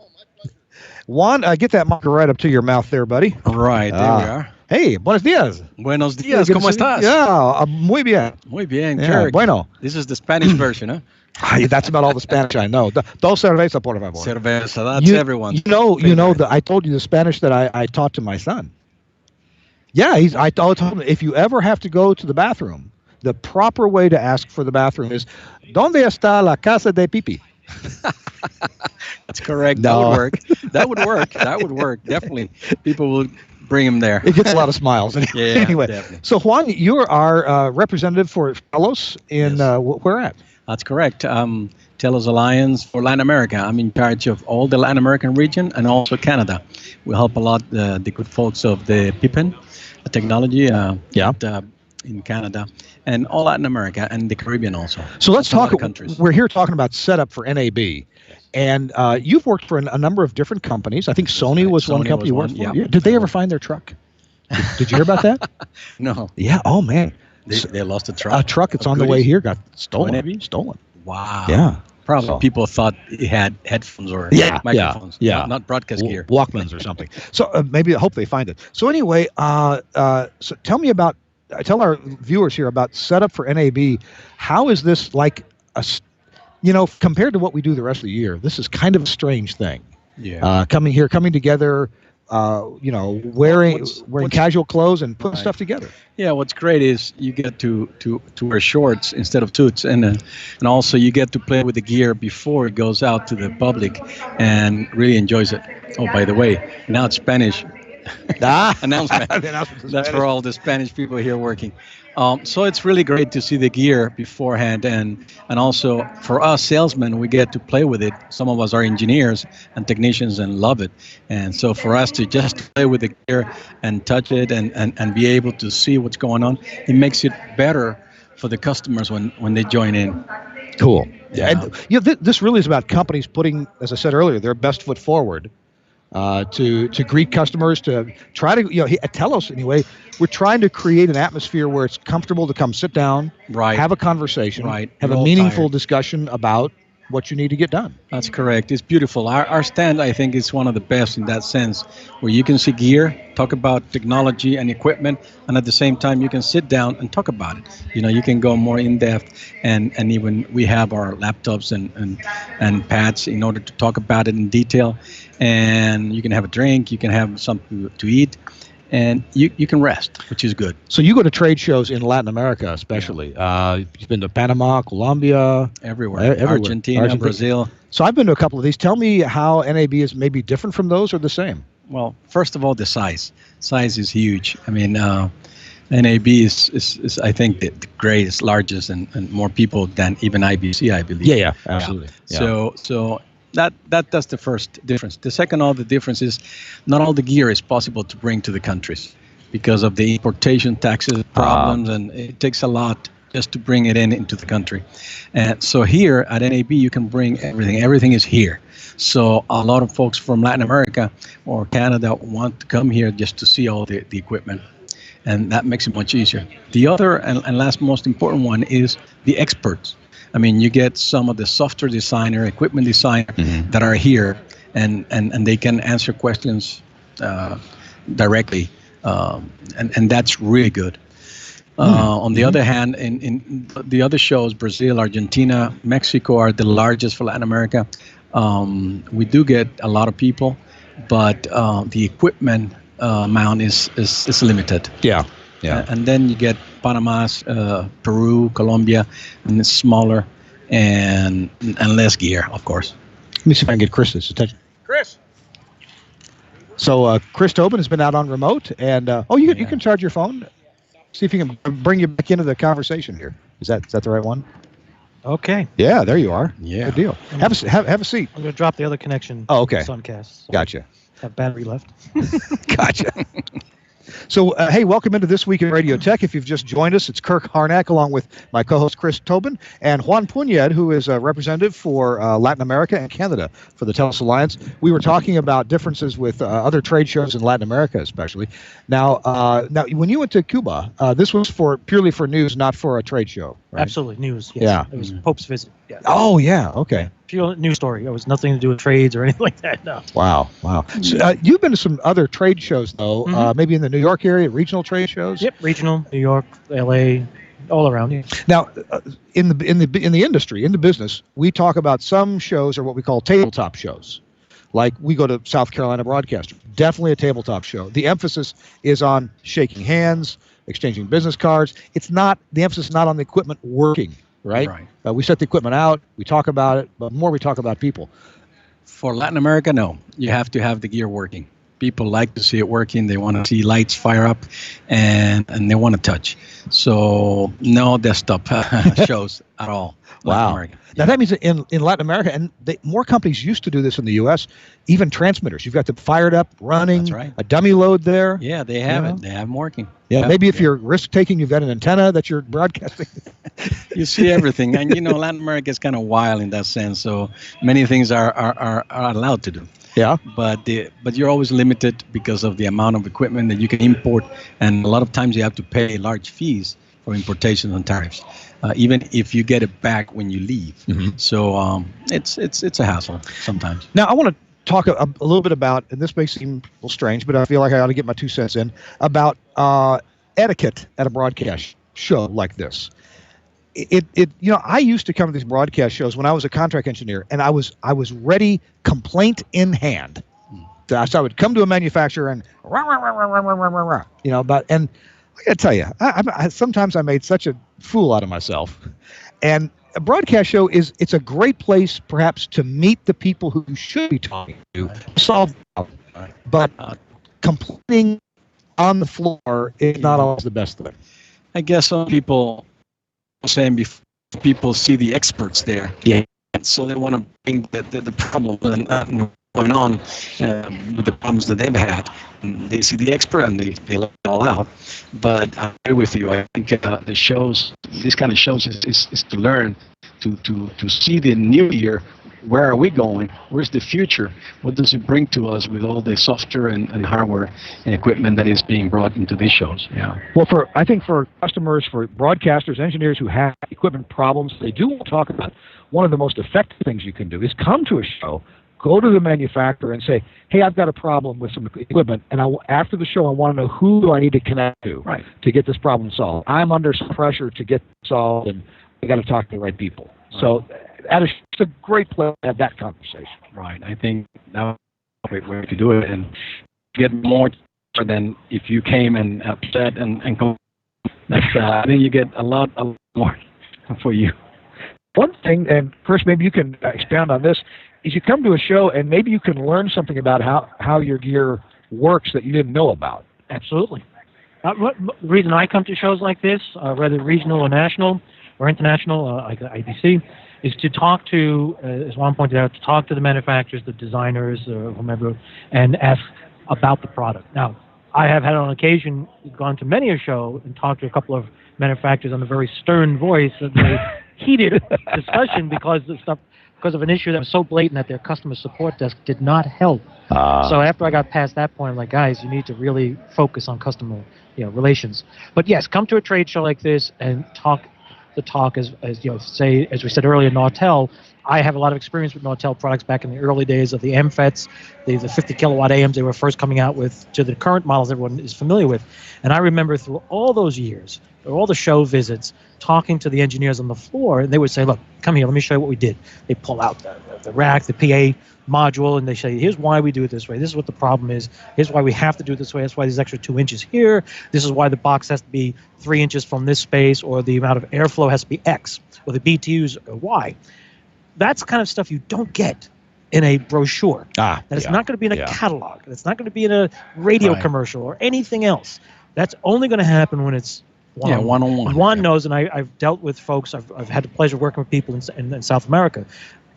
Juan, get that mic right up to your mouth there, buddy. All right, there we are. Hey, buenos días. Buenos días, ¿cómo estás? Yeah, muy bien. Muy bien, Yeah, Kirk. bueno. This is the Spanish version, huh? That's about all the Spanish I know. Dos cerveza, por favor. Cerveza, that's everyone. You know that I told you the Spanish that I taught to my son. Yeah, I told him if you ever have to go to the bathroom, the proper way to ask for the bathroom is, ¿Dónde está la casa de pipi? That's correct. No. That would work. That would work. That would work. Definitely. People will bring him there. It gets a lot of smiles. Yeah, anyway, definitely. so Juan, you're our representative for Telos in Yes. where at? That's correct. Telos Alliance for Latin America. I'm in charge of all the Latin American region and also Canada. We help a lot the good folks of the PIPEN technology in Canada and all Latin America and the Caribbean also. So let's A lot talk. of countries. We're here talking about setup for NAB. And you've worked for a number of different companies. I think Sony was one Sony company you was worked one, for. yeah. Did they ever find their truck? Did you hear about that? No, Yeah. Oh, man. they lost a truck. A truck that's of on the way goodies? here got stolen. NAB? Stolen. Wow. Yeah. Probably So- people thought it had headphones or Yeah, microphones. yeah. Not broadcast gear. Walkmans or something. So maybe I hope they find it. So anyway, so tell me about, tell our viewers here about setup for NAB. How is this like compared to what we do the rest of the year, this is kind of a strange thing. Yeah. Coming together, wearing what's- casual clothes and putting Right. stuff together. Yeah, what's great is you get to wear shorts instead of toots, and also you get to play with the gear before it goes out to the public, and really enjoys it. Oh, by the way, now it's Spanish. Announcement. That's for all the Spanish people here working. So it's really great to see the gear beforehand, and also for us salesmen, we get to play with it. Some of us are engineers and technicians and love it, and so for us to just play with the gear and touch it and be able to see what's going on, it makes it better for the customers when they join in. Cool. Yeah. And this really is about companies putting, as I said earlier, their best foot forward to greet customers, to try to tell us anyway. We're trying to create an atmosphere where it's comfortable to come sit down, Right. have a conversation, Right. have We're a all meaningful tired. discussion about what you need to get done. That's correct. It's beautiful. Our stand, I think, is one of the best in that sense, where you can see gear, talk about technology and equipment, and at the same time, you can sit down and talk about it. You can go more in depth, and even we have our laptops and pads in order to talk about it in detail. And you can have a drink, you can have something to eat, and you can rest, which is good. So you go to trade shows in Latin America, especially. You've been to Panama, Colombia, Everywhere. Everywhere. Argentina, Brazil. So I've been to a couple of these. Tell me how NAB is maybe different from those or the same. Well, first of all, the size. Size is huge. I mean, NAB is I think the greatest, largest, and more people than even IBC, I believe. Yeah, absolutely. Yeah. So that's the first difference. The second all the difference is not all the gear is possible to bring to the countries because of the importation taxes problems, and it takes a lot just to bring it into the country. And so here at NAB, you can bring everything. Everything is here. So a lot of folks from Latin America or Canada want to come here just to see all the equipment. And that makes it much easier. The other and last most important one is the experts. I mean, you get some of the software designer, equipment designer that are here, and they can answer questions directly, and that's really good. On the other hand, in the other shows, Brazil, Argentina, Mexico are the largest for Latin America. We do get a lot of people, but the equipment amount is limited. Yeah. And then you get Panama, Peru, Colombia, and it's smaller and less gear, of course. Let me see if I can get Chris's attention. Chris. So Chris Tobin has been out on remote, and you can charge your phone. See if you can bring you back into the conversation here. Is that the right one? Okay. Yeah, there you are. Yeah. Good deal. Have a seat. I'm going to drop the other connection. Oh, okay. Suncast. Gotcha. Have battery left. Gotcha. So, hey, welcome into This Week in Radio Tech. If you've just joined us, it's Kirk Harnack along with my co-host Chris Tobin and Juan Punyed, who is a representative for Latin America and Canada for the TELUS Alliance. We were talking about differences with other trade shows in Latin America, especially. Now, when you went to Cuba, this was purely for news, not for a trade show, right? Absolutely, news. Yes. Yeah. It was Pope's visit. Yeah. Oh, yeah. Okay. Pure news story. It was nothing to do with trades or anything like that. No. Wow. So, you've been to some other trade shows, though, maybe in the New York area, regional trade shows? Yep, regional, New York, LA, all around. Yeah. Now, in the industry, in the business, we talk about some shows are what we call tabletop shows. Like we go to South Carolina Broadcaster, definitely a tabletop show. The emphasis is on shaking hands, exchanging business cards. The emphasis is not on the equipment working, right? We set the equipment out, we talk about it, but more we talk about people. For Latin America, no. You have to have the gear working. People like to see it working. They want to see lights fire up, and they want to touch. So no desktop shows at all. Wow. Now that means in Latin America, and more companies used to do this in the U.S., even transmitters. You've got them fired up, running, That's right. A dummy load there. Yeah, they have it. They have them working. Yeah, maybe if you're risk-taking, you've got an antenna that you're broadcasting. You see everything. And, Latin America is kind of wild in that sense. So many things are allowed to do. Yeah. But you're always limited because of the amount of equipment that you can import. And a lot of times you have to pay large fees for importation and tariffs, even if you get it back when you leave. Mm-hmm. So it's a hassle sometimes. Now, I want to talk a little bit about, and this may seem a little strange, but I feel like I ought to get my 2 cents in, about etiquette at a broadcast show like this. I used to come to these broadcast shows when I was a contract engineer, and I was ready, complaint in hand. So I would come to a manufacturer and and I got to tell you, I sometimes I made such a fool out of myself. And a broadcast show it's a great place perhaps to meet the people who you should be talking to solve the problem. But complaining on the floor is not always the best thing. I guess some people saying before people see the experts there. Yeah. And so they want to bring the problem and going on with the problems that they've had. And they see the expert and they let it all out. But I agree with you. I think the shows, this kind of shows is to learn, to see the new year. Where are we going? Where's the future? What does it bring to us with all the software and hardware and equipment that is being brought into these shows? Yeah. Well, I think for customers, for broadcasters, engineers who have equipment problems, they do want to talk about one of the most effective things you can do is come to a show, go to the manufacturer and say, hey, I've got a problem with some equipment, and after the show, I want to know who do I need to connect to to get this problem solved. I'm under some pressure to get it solved, and I got to talk to the right people. Right. So it's a great place to have that conversation. Right. I think that's a great way to do it and get more than if you came and upset and go. I think you get a lot more for you. One thing, and Chris, maybe you can expand on this, is you come to a show and maybe you can learn something about how your gear works that you didn't know about. Absolutely. The reason I come to shows like this, whether regional or national or international, like IBC, is to talk to, as Juan pointed out, to talk to the manufacturers, the designers, or whomever, and ask about the product. Now, I have had on occasion gone to many a show and talked to a couple of manufacturers on a very stern voice, and they heated discussion because of an issue that was so blatant that their customer support desk did not help. So after I got past that point, I'm like, guys, you need to really focus on customer relations. But yes, come to a trade show like this and talk as say, as we said earlier, Nortel. I have a lot of experience with Nortel products back in the early days of the MFETs, the 50 kilowatt AMs they were first coming out with, to the current models everyone is familiar with. And I remember through all those years, all the show visits, talking to the engineers on the floor, and they would say, look, come here, let me show you what we did. They pull out the rack, the PA module, and they say, here's why we do it this way. This is what the problem is. Here's why we have to do it this way. That's why there's extra 2 inches here. This is why the box has to be 3 inches from this space, or the amount of airflow has to be X, or the BTUs are Y. That's the kind of stuff you don't get in a brochure. It's not going to be in a catalog. It's not going to be in a radio commercial or anything else. That's only going to happen when it's one-on-one. Juan knows, and I've dealt with folks. I've had the pleasure of working with people in South America.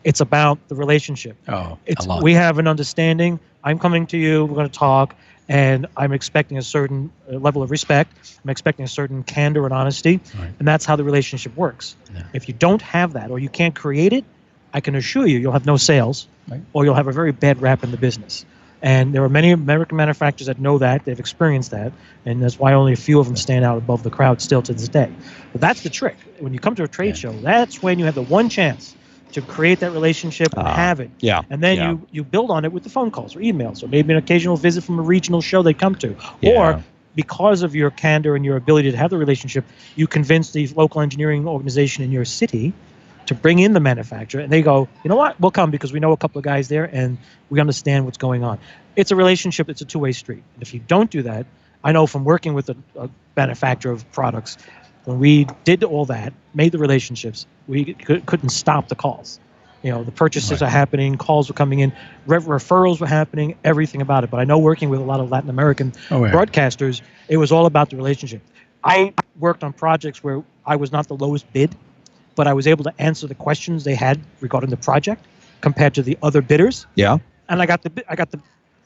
It's about the relationship. A lot. We have an understanding. I'm coming to you. We're going to talk. and I'm expecting a certain level of respect. I'm expecting a certain candor and honesty, and that's how the relationship works. Yeah. If you don't have that, or you can't create it, I can assure you, you'll have no sales, or you'll have a very bad rap in the business. And there are many American manufacturers that know that, they've experienced that, and that's why only a few of them stand out above the crowd still to this day. But that's the trick. When you come to a trade show, that's when you have the one chance to create that relationship and have it. Yeah. And then you build on it with the phone calls or emails, or maybe an occasional visit from a regional show they come to. Yeah. Or because of your candor and your ability to have the relationship, you convince the local engineering organization in your city to bring in the manufacturer, and they go, you know what, we'll come because we know a couple of guys there and we understand what's going on. It's a relationship. It's a two-way street. And if you don't do that, I know from working with a manufacturer of products, when we did all that, made the relationships, we couldn't stop the calls. The purchases are happening, calls were coming in, referrals were happening, everything about it. But I know working with a lot of Latin American broadcasters, it was all about the relationship. I worked on projects where I was not the lowest bid, but I was able to answer the questions they had regarding the project compared to the other bidders. Yeah. And I got the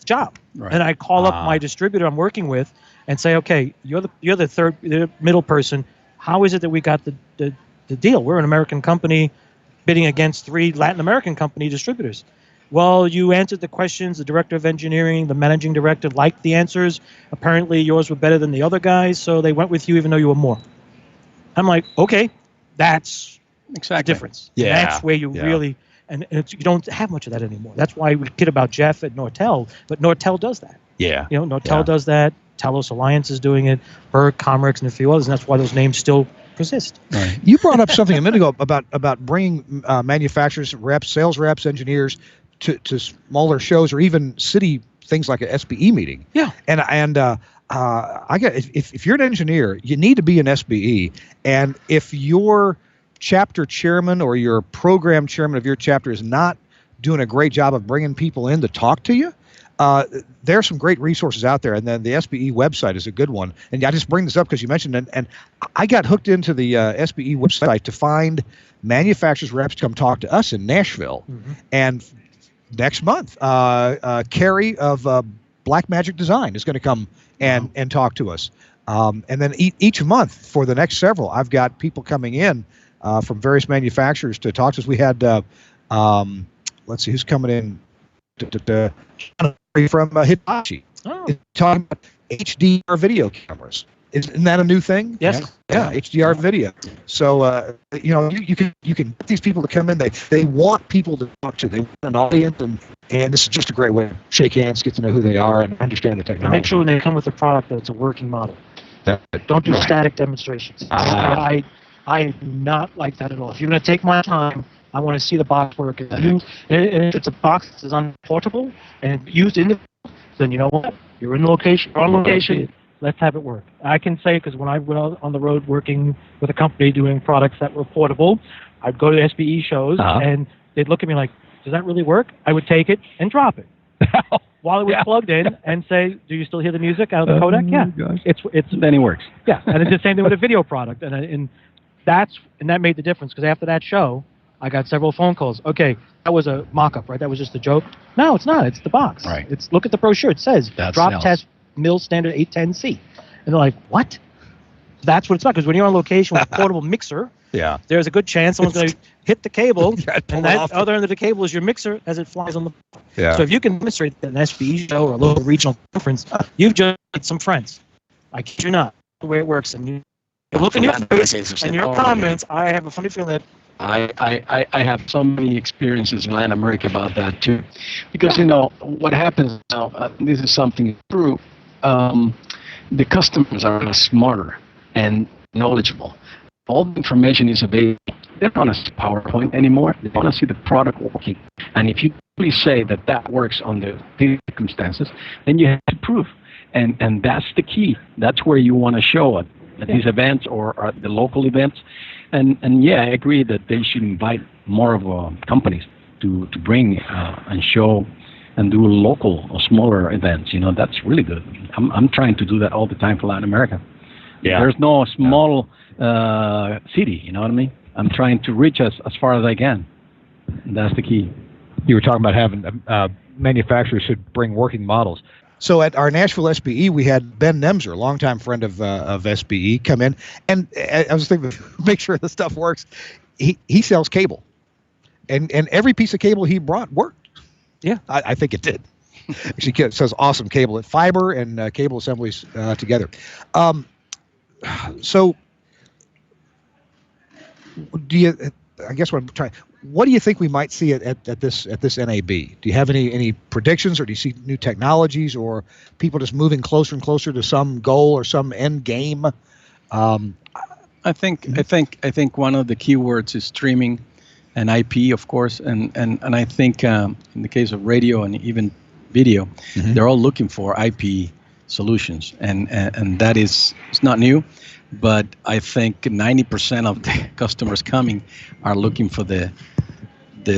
job. Right. And I call up my distributor I'm working with and say, okay, you're the middle person. How is it that we got the deal? We're an American company bidding against 3 Latin American company distributors. Well, you answered the questions. The director of engineering, the managing director liked the answers. Apparently yours were better than the other guys, so they went with you even though you were more. I'm like, okay, that's the difference. Yeah. And that's where you really, and you don't have much of that anymore. That's why we kid about Jeff at Nortel, but Nortel does that. Yeah. Nortel does that. Telos Alliance is doing it. Berg, Comrex, and a few others, and that's why those names still persist. Right. You brought up something a minute ago about bringing manufacturers, reps, sales reps, engineers to smaller shows or even city things like a SBE meeting. Yeah. And I got if you're an engineer, you need to be an SBE, and if your chapter chairman or your program chairman of your chapter is not doing a great job of bringing people in to talk to you, there are some great resources out there, and then the SBE website is a good one. And I just bring this up because you mentioned it, and I got hooked into the SBE website to find manufacturers reps to come talk to us in Nashville. Mm-hmm. And next month, Carrie of Black Magic Design is going to come and talk to us. And then each month for the next several, I've got people coming in from various manufacturers to talk to us. We had, let's see, who's coming in? From Hitachi, talking about HDR video cameras. Isn't that a new thing? Yes. Yeah, HDR video. So you can get these people to come in. They want people to talk to. They want an audience, and this is just a great way to shake hands, get to know who they are, and understand the technology. Make sure when they come with a product that it's a working model. Don't do static demonstrations. I do not like that at all. If you're going to take my time, I want to see the box work. And if it's a box that's unportable and used in the, then you know what? You're in the location. You're on location. Let's have it work. I can say, because when I went on the road working with a company doing products that were portable, I'd go to SBE shows and they'd look at me like, does that really work? I would take it and drop it while it was plugged in and say, do you still hear the music out of the codec? Yeah. It's then it works. Yeah. And it's the same thing with a video product. And that made the difference, because after that show, I got several phone calls. Okay, that was a mock-up, right? That was just a joke. No, it's not. It's the box. Right. Look at the brochure. It says drop sells. test mill standard 810C. And they're like, what? That's what it's about. Because when you're on location with a portable mixer, there's a good chance someone's going to hit the cable, and that other end of the cable is your mixer as it flies on the. Yeah. So if you can demonstrate that an SBE show or a local regional conference, you've just made some friends. I kid you not. The way it works, and you look in your faces and your comments. I have a funny feeling that. I have so many experiences in Latin America about that too, because what happens now. This is something true. The customers are smarter and knowledgeable. All the information is available. They don't want to see PowerPoint anymore. They want to see the product working. And if you please say that works under these circumstances, then you have to prove. And that's the key. That's where you want to show it at these events or at the local events. And I agree that they should invite more of companies to bring and show and do local or smaller events. That's really good. I'm trying to do that all the time for Latin America. Yeah. There's no small city, you know what I mean? I'm trying to reach as far as I can. And that's the key. You were talking about having manufacturers should bring working models. So at our Nashville SBE, we had Ben Nemser, a longtime friend of SBE, come in, and I was thinking, make sure the stuff works. He sells cable, and every piece of cable he brought worked. Yeah, I think it did. Actually, it says awesome cable, fiber and cable assemblies together. So, do you? I guess what I'm trying. What do you think we might see at this NAB? Do you have any predictions, or do you see new technologies, or people just moving closer and closer to some goal or some end game? I think one of the key words is streaming, and IP, of course, and I think in the case of radio and even video, they're all looking for IP solutions, and that is, it's not new, but I think 90% of the customers coming are looking for the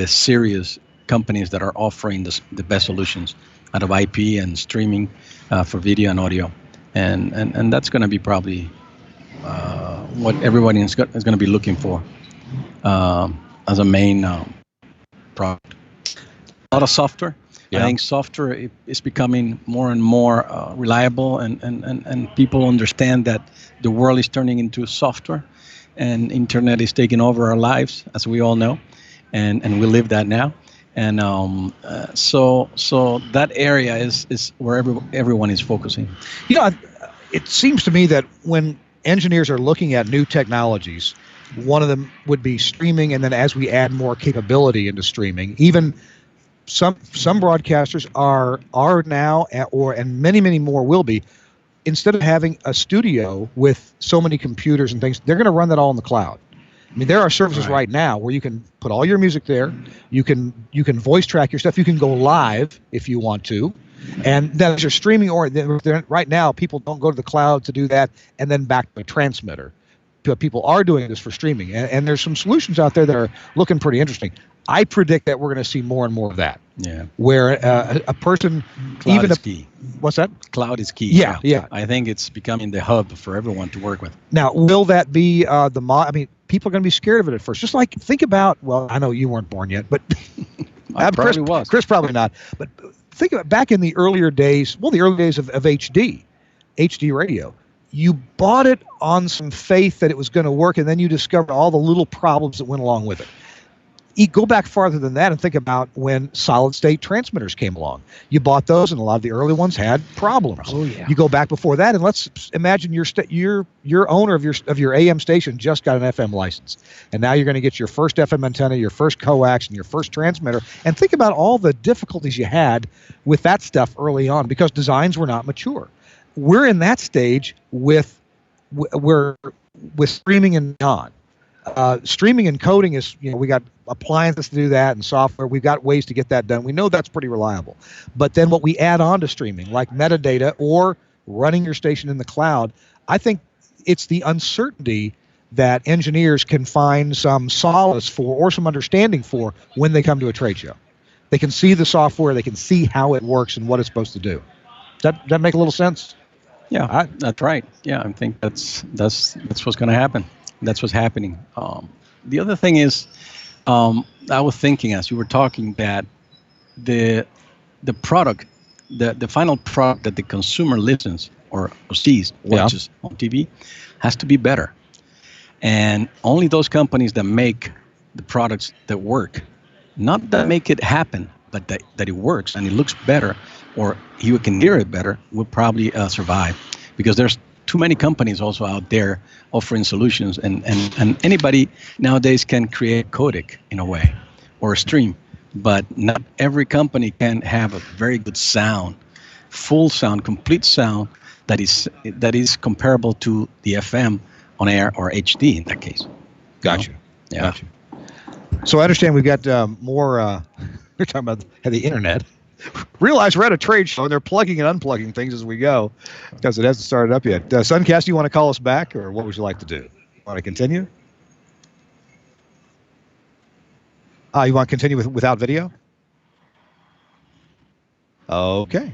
serious companies that are offering the best solutions out of IP and streaming for video and audio, and that's going to be probably what everybody is going to be looking for as a main product. A lot of software. Yeah. I think software is becoming more and more reliable, and people understand that the world is turning into software, and internet is taking over our lives, as we all know, and we live that now. And so that area is where everyone is focusing. You know, it seems to me that when engineers are looking at new technologies, one of them would be streaming, and then as we add more capability into streaming, even some broadcasters are now, and many more will be, instead of having a studio with so many computers and things, they're going to run that all in the cloud. I mean, there are services right now where you can put all your music there, you can voice track your stuff, you can go live if you want to, and then as you're streaming, or right now people don't go to the cloud to do that and then back to a transmitter. People are doing this for streaming, and there's some solutions out there that are looking pretty interesting. I predict that we're going to see more and more of that. Yeah. Where a person, Cloud even is key. What's that? Cloud is key. Yeah, yeah. I think it's becoming the hub for everyone to work with. Now, will that be I mean, people are going to be scared of it at first. Just like, think about, well, I know you weren't born yet, but I probably was. Chris probably not. But think about back in the earlier days, of HD radio. You bought it on some faith that it was going to work, and then you discovered all the little problems that went along with it. Go back farther than that and think about when solid-state transmitters came along. You bought those, and a lot of the early ones had problems. Oh, yeah. You go back before that, and let's imagine your owner of your AM station just got an FM license, and now you're going to get your first FM antenna, your first coax, and your first transmitter. And think about all the difficulties you had with that stuff early on because designs were not mature. We're in that stage with streaming and beyond. Streaming and coding is, we got appliances to do that and software. We've got ways to get that done. We know that's pretty reliable. But then what we add on to streaming, like metadata or running your station in the cloud, I think it's the uncertainty that engineers can find some solace for or some understanding for when they come to a trade show. They can see the software, they can see how it works and what it's supposed to do. Does that make a little sense? Yeah, that's right. Yeah, I think that's what's going to happen. That's what's happening. The other thing is, I was thinking as you were talking that the product, the final product that the consumer listens or sees, watches on TV, has to be better. And only those companies that make the products that work, not that make it happen, but that it works and it looks better, or you can hear it better, will probably survive. Because there's too many companies also out there offering solutions, and anybody nowadays can create a codec in a way or a stream, but not every company can have a very good sound, full sound, complete sound that is comparable to the FM on air or HD in that case. Gotcha. Yeah. Gotcha. So I understand we've got more. We're talking about the internet. Realize we're at a trade show and they're plugging and unplugging things as we go because it hasn't started up yet. Suncast, do you want to call us back, or what would you like to do? Want to continue? You want to continue without video? Okay.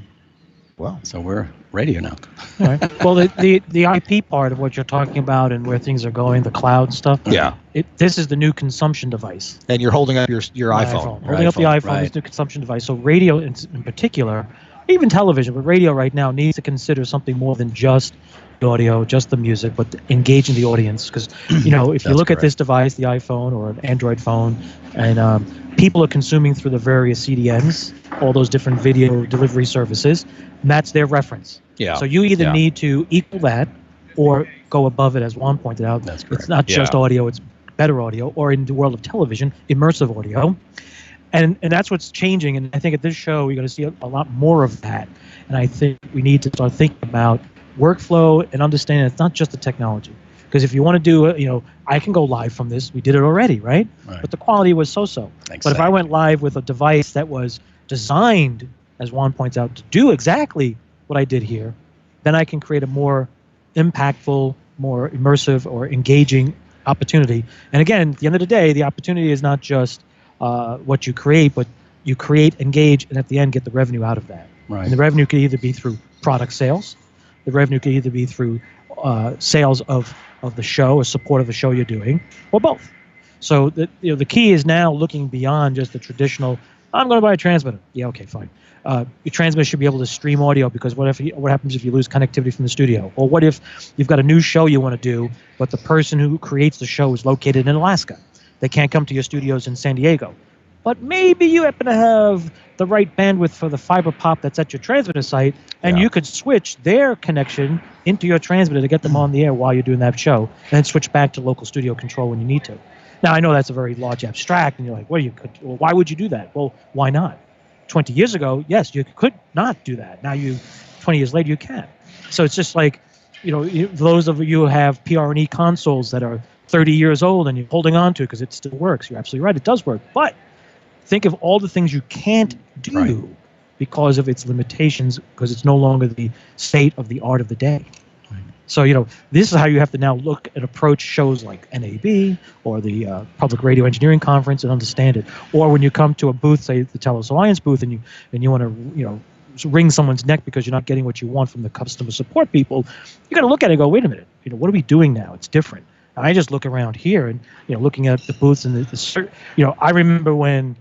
Well, so we're radio now. All right. Well, the IP part of what you're talking about and where things are going, the cloud stuff. Yeah. This is the new consumption device. And you're holding up your iPhone. Holding up the iPhone right. is the new consumption device. So radio in particular even television, but radio right now needs to consider something more than just the audio, just the music, but engaging the audience. Because, if you That's look at correct. this device, the iPhone or an Android phone, and people are consuming through the various CDNs, all those different video delivery services, and that's their reference. Yeah. So you either Yeah. need to equal that or go above it, as Juan pointed out. That's correct. It's not just Yeah. audio, it's better audio, or in the world of television, immersive audio. And that's what's changing. And I think at this show, you're going to see a lot more of that. And I think we need to start thinking about workflow and understanding it's not just the technology. Because if you want to do, I can go live from this. We did it already, right? Right. But the quality was so-so. But if I Exactly. went live with a device that was designed, as Juan points out, to do exactly what I did here, then I can create a more impactful, more immersive or engaging opportunity. And again, at the end of the day, the opportunity is not just what you create, but you create, engage, and at the end get the revenue out of that. Right. And the revenue could either be through product sales, the revenue could either be through sales of the show or support of the show you're doing, or both. So the key is now looking beyond just the traditional, I'm going to buy a transmitter. Yeah, okay, fine. Your transmitter should be able to stream audio, because what happens if you lose connectivity from the studio? Or what if you've got a new show you want to do, but the person who creates the show is located in Alaska? They can't come to your studios in San Diego. But maybe you happen to have the right bandwidth for the fiber pop that's at your transmitter site, and Yeah. you could switch their connection into your transmitter to get them on the air while you're doing that show, and then switch back to local studio control when you need to. Now, I know that's a very large abstract, and you're like, well, why would you do that? Well, why not? 20 years ago, yes, you could not do that. Now 20 years later, you can. So it's just like, those of you who have PR&E consoles that are 30 years old and you're holding on to it because it still works. You're absolutely right. It does work. But think of all the things you can't do Right. because of its limitations, because it's no longer the state of the art of the day. Right. So, this is how you have to now look and approach shows like NAB or the Public Radio Engineering Conference and understand it. Or when you come to a booth, say the Telos Alliance booth, and you want to, wring someone's neck because you're not getting what you want from the customer support people, you got to look at it and go, wait a minute, what are we doing now? It's different. I just look around here and, looking at the booths and I remember when,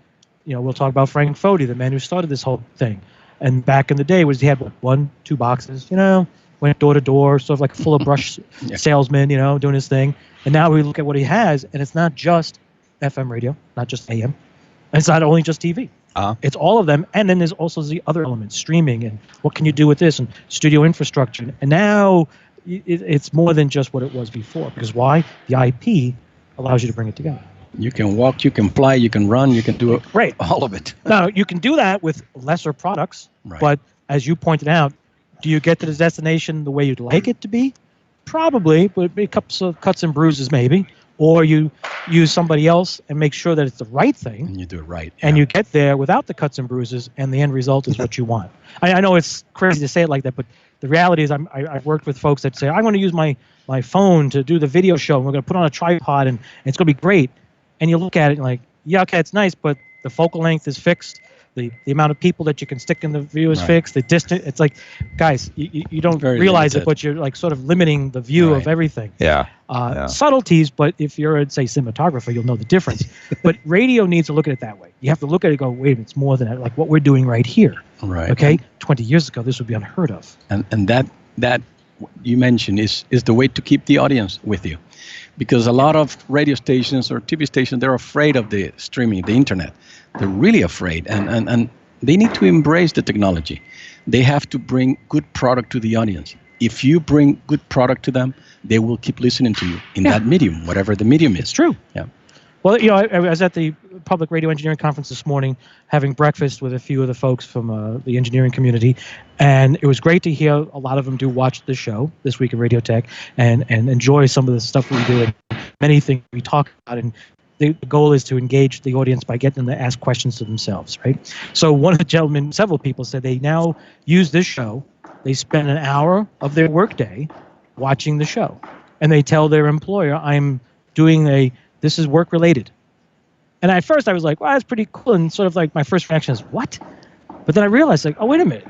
we'll talk about Frank Foti, the man who started this whole thing. And back in the day he had 1-2 boxes, went door to door, sort of like a full of brush Yeah. salesman, doing his thing. And now we look at what he has, and it's not just FM radio, not just AM. And it's not only just TV. It's all of them. And then there's also the other elements, streaming, and what can you do with this, and studio infrastructure. And now it's more than just what it was before. Because why? The IP allows you to bring it together. You can walk, you can fly, you can run, you can do Right. all of it. Now, you can do that with lesser products, Right. but as you pointed out, do you get to the destination the way you'd like it to be? Probably, but a couple of cuts and bruises maybe. Or you use somebody else and make sure that it's the right thing, And you do it right. and yeah. you get there without the cuts and bruises, and the end result is what you want. I know it's crazy to say it like that, but the reality is I've worked with folks that say, I want to use my phone to do the video show, and we're going to put on a tripod, and it's going to be great. And you look at it and like, yeah, okay, it's nice, but the focal length is fixed. The amount of people that you can stick in the view is Right. fixed. The distance, it's like, guys, you don't Very realize it, limited. but you're like sort of limiting the view of Right. everything. Yeah. Yeah. Subtleties, but if you're a, say, cinematographer, you'll know the difference. But radio needs to look at it that way. You have to look at it and go, wait a minute, it's more than that. Like what we're doing right here. Right. Okay? 20 years ago, this would be unheard of. And that you mentioned is the way to keep the audience with you, because a lot of radio stations or TV stations, they're afraid of the streaming, the internet. They're really afraid, and they need to embrace the technology. They have to bring good product to the audience. If you bring good product to them, they will keep listening to you in that medium, whatever the medium is. It's true. Yeah. Well, I was at the Public Radio Engineering Conference this morning having breakfast with a few of the folks from the engineering community, and it was great to hear a lot of them do watch the show this week in Radio Tech and enjoy some of the stuff we do and many things we talk about. And the goal is to engage the audience by getting them to ask questions to themselves, right? So one of the gentlemen, several people said they now use this show. They spend an hour of their workday watching the show, and they tell their employer, I'm doing this is work related. And at first I was like, well, that's pretty cool. And sort of like my first reaction is, what? But then I realized, like, oh, wait a minute.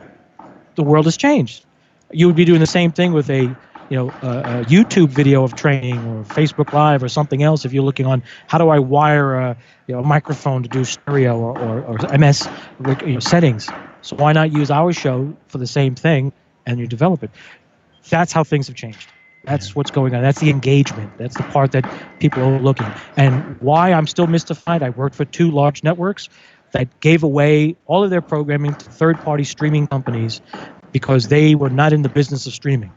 The world has changed. You would be doing the same thing with a a YouTube video of training or Facebook Live or something else. If you're looking on how do I wire a microphone to do stereo or MS settings, so why not use our show for the same thing and you develop it? That's how things have changed. That's what's going on. That's the engagement. That's the part that people are looking. And why I'm still mystified, I worked for 2 large networks that gave away all of their programming to third-party streaming companies because they were not in the business of streaming.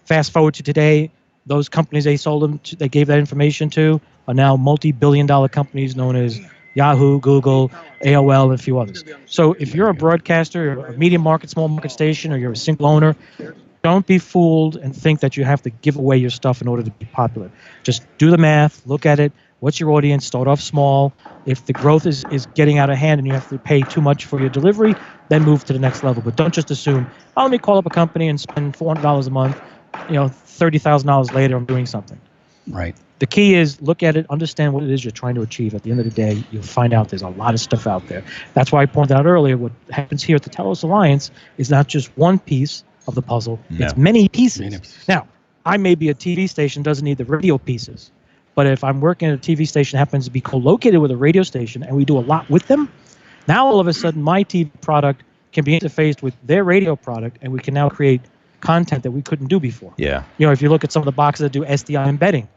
Fast forward to today, those companies they sold them to, they gave that information to, are now multi-billion-dollar companies known as Yahoo, Google, AOL, and a few others. So if you're a broadcaster, or a medium market, small market station, or you're a single owner, don't be fooled and think that you have to give away your stuff in order to be popular. Just do the math, look at it. What's your audience? Start off small. If the growth is getting out of hand and you have to pay too much for your delivery, then move to the next level. But don't just assume, let me call up a company and spend $400 a month. $30,000 later, I'm doing something. Right. The key is look at it, understand what it is you're trying to achieve. At the end of the day, you'll find out there's a lot of stuff out there. That's why I pointed out earlier, what happens here at the Telos Alliance is not just one piece of the puzzle. No. It's many pieces. Now, I may be a TV station, doesn't need the radio pieces. But if I'm working at a TV station, happens to be co-located with a radio station, and we do a lot with them, now all of a sudden my TV product can be interfaced with their radio product, and we can now create content that we couldn't do before. Yeah. If you look at some of the boxes that do SDI embedding,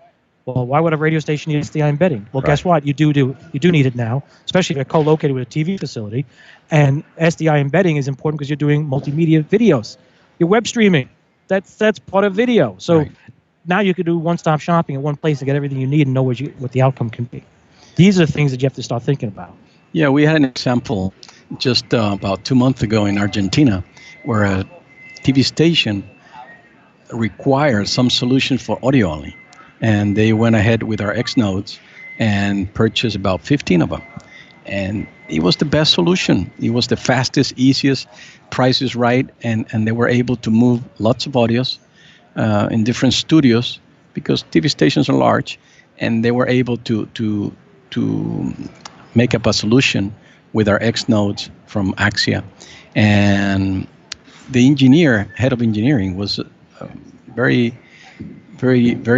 well, why would a radio station need SDI embedding? Well, guess what? You do need it now, especially if you're co-located with a TV facility. And SDI embedding is important because you're doing multimedia videos. You're web streaming. That's part of video. So now you could do one-stop shopping at one place and get everything you need and know what the outcome can be. These are the things that you have to start thinking about. Yeah, we had an example just about 2 months ago in Argentina where a TV station required some solution for audio only. And they went ahead with our X nodes and purchased about 15 of them. And it was the best solution. It was the fastest, easiest, price is right, and they were able to move lots of audios in different studios because TV stations are large, and they were able to make up a solution with our X nodes from Axia. And the head of engineering was very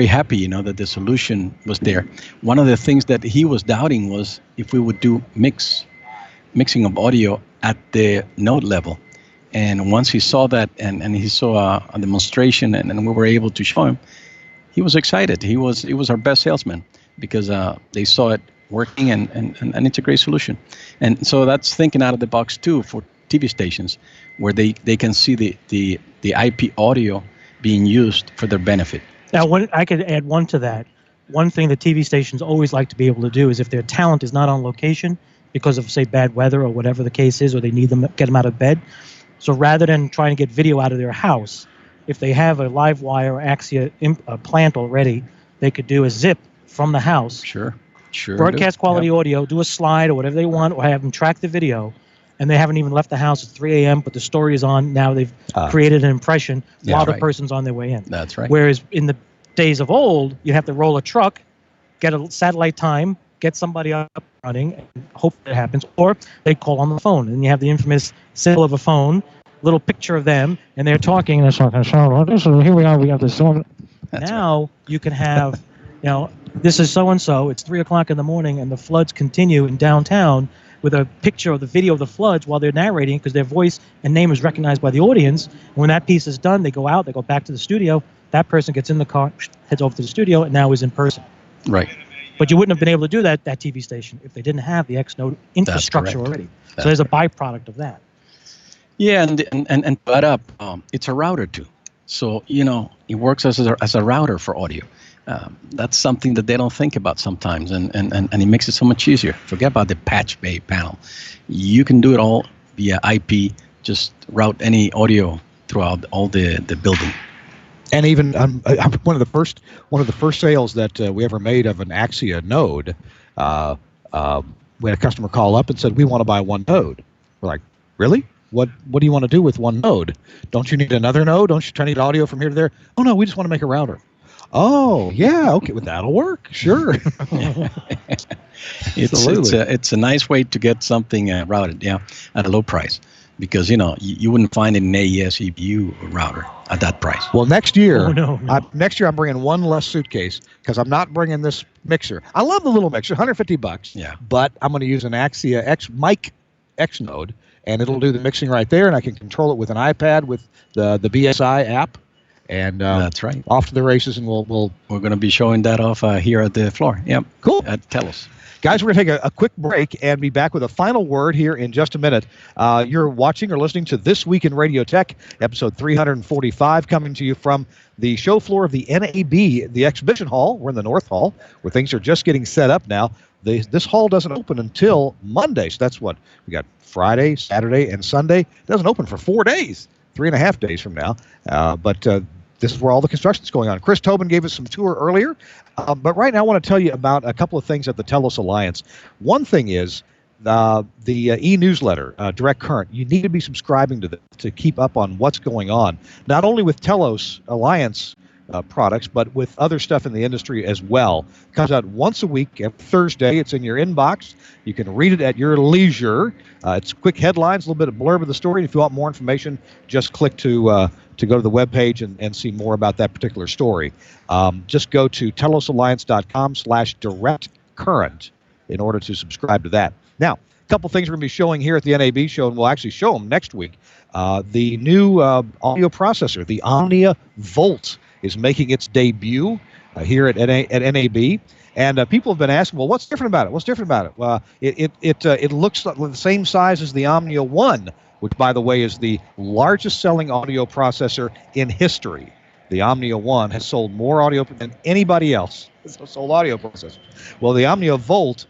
happy, that the solution was there. One of the things that he was doubting was if we would do mixing of audio at the node level. And once he saw that and he saw a demonstration and we were able to show him, he was excited. He was our best salesman because they saw it working and it's a great solution. And so that's thinking out of the box too for TV stations where they can see the IP audio being used for their benefit. Now, I could add one to that. One thing that TV stations always like to be able to do is if their talent is not on location because of, say, bad weather or whatever the case is, or they need them, get them out of bed. So rather than trying to get video out of their house, if they have a live wire or Axia plant already, they could do a zip from the house. Sure. Broadcast quality audio, do a slide or whatever they want, or have them track the video. And they haven't even left the house at 3 a.m., but the story is on. Now they've created an impression while the person's on their way in. That's right. Whereas in the days of old, you have to roll a truck, get a satellite time, get somebody up running, and hope that happens. Or they call on the phone, and you have the infamous symbol of a phone, little picture of them, and they're talking, and they're talking, here we are, we have this song. Now you can have, this is so-and-so, it's 3 o'clock in the morning, and the floods continue in downtown, with a picture of the video of the floods while they're narrating because their voice and name is recognized by the audience. And when that piece is done, they go out, they go back to the studio. That person gets in the car, heads over to the studio, and now is in person. Right. But you wouldn't have been able to do that TV station if they didn't have the X-Node infrastructure already. So there's a byproduct of that. Yeah, and but it's a router too. So, it works as a router for audio. That's something that they don't think about sometimes, and it makes it so much easier. Forget about the patch bay panel. You can do it all via IP, just route any audio throughout all the building. And even one of the first sales that we ever made of an Axia node, we had a customer call up and said, we want to buy one node. We're like, really? What do you want to do with one node? Don't you need another node? Don't you try to need audio from here to there? Oh, no, we just want to make a router. Oh, yeah, okay, well, that'll work, sure. It's a nice way to get something routed, at a low price. because you wouldn't find an AES EPU router at that price. Well, next year, Oh, no. next year I'm bringing one less suitcase because I'm not bringing this mixer. I love the little mixer, $150. Yeah. But I'm going to use an Axia Mic X node, and it'll do the mixing right there, and I can control it with an iPad with the BSI app. And That's right. off to the races, and we're going to be showing that off here at the floor. Yep. Cool. At Telos. Guys, we're going to take a quick break and be back with a final word here in just a minute. You're watching or listening to This Week in Radio Tech, episode 345, coming to you from the show floor of the NAB, the exhibition hall. We're in the North Hall, where things are just getting set up now. This hall doesn't open until Monday, so that's what we got: Friday, Saturday, and Sunday. It doesn't open for 4 days, 3.5 days from now. But this is where all the construction is going on. Chris Tobin gave us some tour earlier, but right now I want to tell you about a couple of things at the Telos Alliance. One thing is the e-newsletter, Direct Current. You need to be subscribing to to keep up on what's going on, not only with Telos Alliance products, but with other stuff in the industry as well. It comes out once a week, every Thursday. It's in your inbox. You can read it at your leisure. It's quick headlines, a little bit of blurb of the story. If you want more information, just click to go to the webpage and see more about that particular story. Just go to telosalliance.com/directcurrent in order to subscribe to that. Now, a couple things we're going to be showing here at the NAB show, and we'll actually show them next week. The new audio processor, the Omnia Volt, is making its debut here at NAB. And people have been asking, well, what's different about it? What's different about it? Well, it looks like the same size as the Omnia One, which, by the way, is the largest selling audio processor in history. The Omnia One has sold more audio than anybody else has sold audio processors. Well, the Omnia Volt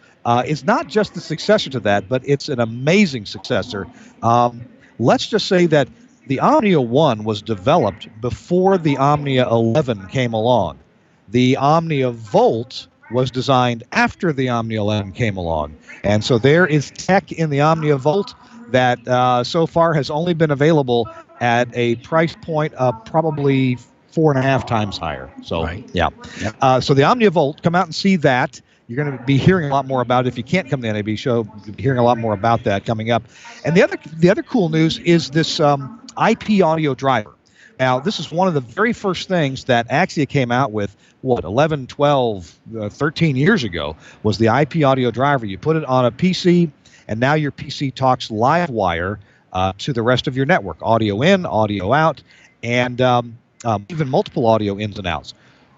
is not just the successor to that, but it's an amazing successor. Let's just say that the Omnia 1 was developed before the Omnia 11 came along. The Omnia Volt was designed after the Omnia 11 came along. And so there is tech in the Omnia Volt that so far has only been available at a price point of probably 4.5 times higher. So, right. Yeah. Yep. So the Omnia Volt, come out and see that. You're going to be hearing a lot more about it. If you can't come to the NAB show, you'll be hearing a lot more about that coming up. And the other cool news is this IP audio driver. Now, this is one of the very first things that Axia came out with, 11, 12, 13 years ago, was the IP audio driver. You put it on a PC, and now your PC talks live wire to the rest of your network. Audio in, audio out, and even multiple audio ins and outs.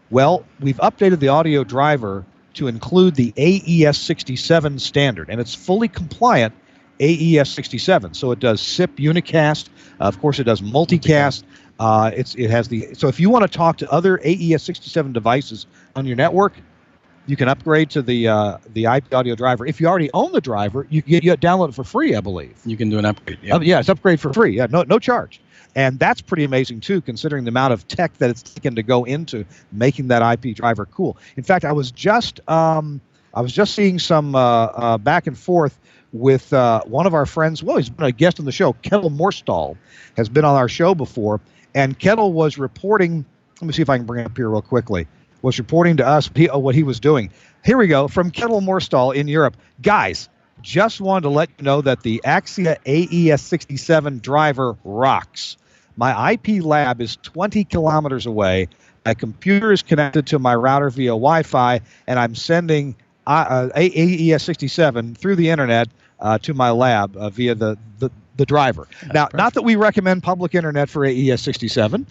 Well, we've updated the audio driver to include the AES67 standard, and it's fully compliant AES67. So it does SIP unicast. Of course, it does multicast. It has so if you want to talk to other AES67 devices on your network, you can upgrade to the IP audio driver. If you already own the driver, you download it for free, I believe. You can do an upgrade. Yeah, yeah, it's upgrade for free. Yeah, no charge. And that's pretty amazing, too, considering the amount of tech that it's taken to go into making that IP driver cool. In fact, I was just seeing some back and forth with one of our friends. Well, he's been a guest on the show. Kettle Morstall has been on our show before. And Kettle was reporting, let me see if I can bring it up here real quickly, was reporting to us what he was doing. Here we go, from Kettle Morstall in Europe. Guys, just wanted to let you know that the Axia AES67 driver rocks. My IP lab is 20 kilometers away. My computer is connected to my router via Wi-Fi, and I'm sending AES67 through the internet to my lab via the driver. Now, not that we recommend public internet for AES67,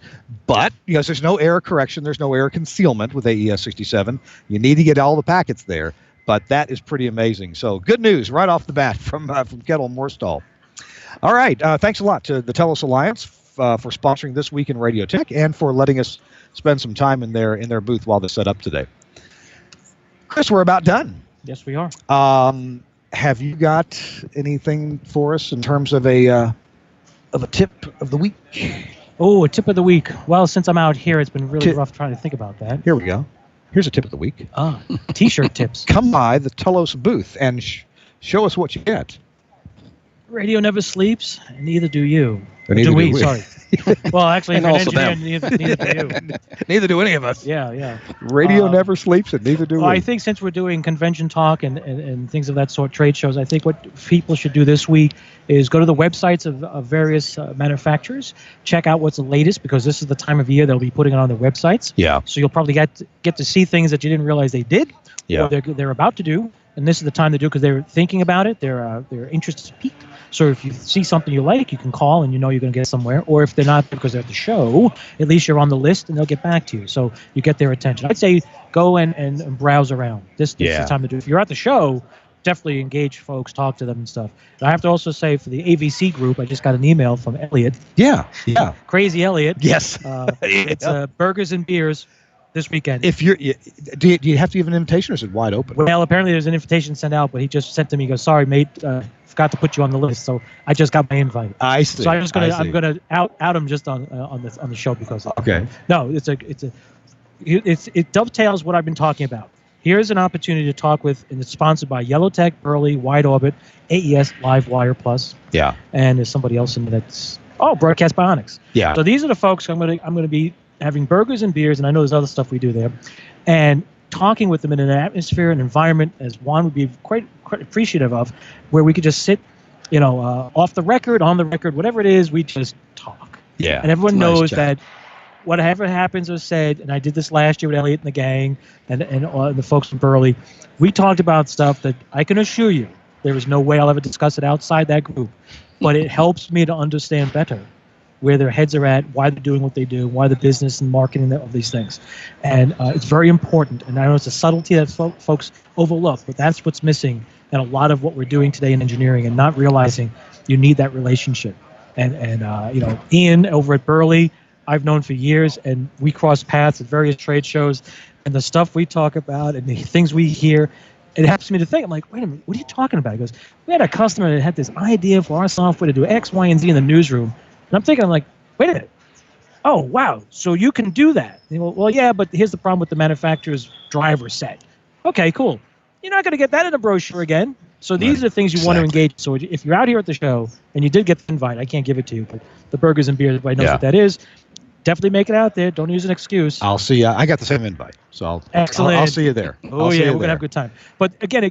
but there's no error correction, there's no error concealment with AES67. You need to get all the packets there, but that is pretty amazing. So good news right off the bat from Kettle Morstall. All right, thanks a lot to the Telos Alliance for sponsoring This Week in Radio Tech and for letting us spend some time in their booth while they're set up today. Chris, we're about done. Yes, we are. Have you got anything for us in terms of a tip of the week? Oh, a tip of the week. Well, since I'm out here, it's been really rough trying to think about that. Here we go. Here's a tip of the week. T-shirt tips. Come by the Telos booth and show us what you get. Radio never sleeps, and neither do you. Or neither do we, do we. sorry. Well, actually, And if you're also an engineer, neither do you. Neither do any of us. Yeah. Radio never sleeps, and neither do we. Well, I think since we're doing convention talk and things of that sort, trade shows, I think what people should do this week is go to the websites of various manufacturers, check out what's the latest, because this is the time of year they'll be putting it on their websites. Yeah. So you'll probably get to see things that you didn't realize they did, Yeah. or they're about to do, and this is the time to do because they're thinking about it. Their interest is piqued. So if you see something you like, you can call and you know you're going to get somewhere. Or if they're not because they're at the show, at least you're on the list and they'll get back to you. So you get their attention. I'd say go and browse around. This is the time to do it. If you're at the show, definitely engage folks, talk to them and stuff. And I have to also say for the AVC group, I just got an email from Elliot. Yeah. Crazy Elliot. Yes. It's burgers and beers this weekend. If you're, do you have to give an invitation, or is it wide open? Well, apparently there's an invitation sent out, but he just sent to me. He goes, "Sorry, mate, forgot to put you on the list." So I just got my invite. I see. So I'm gonna out him just on the show because of Okay. No, it dovetails what I've been talking about. Here's an opportunity to talk with, and it's sponsored by Yellowtech, Burley, Wide Orbit, AES, Livewire Plus, Yeah. and there's somebody else in there that's Broadcast Bionics. Yeah. So these are the folks I'm gonna be having burgers and beers, and I know there's other stuff we do there, and talking with them in an atmosphere, an environment, as Juan would be quite appreciative of, where we could just sit, off the record, on the record, whatever it is, we just talk. Yeah. And everyone It's a nice knows chat. that whatever happens or said, and I did this last year with Elliot and the gang and the folks from Burley, we talked about stuff that I can assure you there is no way I'll ever discuss it outside that group, but it helps me to understand better where their heads are at, why they're doing what they do, why the business and marketing of these things. And it's very important. And I know it's a subtlety that folks overlook, but that's what's missing in a lot of what we're doing today in engineering, and not realizing you need that relationship. And Ian over at Burley, I've known for years, and we cross paths at various trade shows, and the stuff we talk about and the things we hear, it helps me to think. I'm like, wait a minute, what are you talking about? He goes, we had a customer that had this idea for our software to do X, Y, and Z in the newsroom. And I'm thinking, wait a minute. Oh, wow. So you can do that. And he goes, well, yeah, but here's the problem with the manufacturer's driver set. Okay, cool. You're not going to get that in a brochure again. So these are the things you want to engage. So if you're out here at the show and you did get the invite, I can't give it to you, but the burgers and beers, everybody knows what that is. Definitely make it out there. Don't use an excuse. I'll see you. I got the same invite, so Excellent. I'll see you there. Oh, yeah, we're going to have a good time. But again,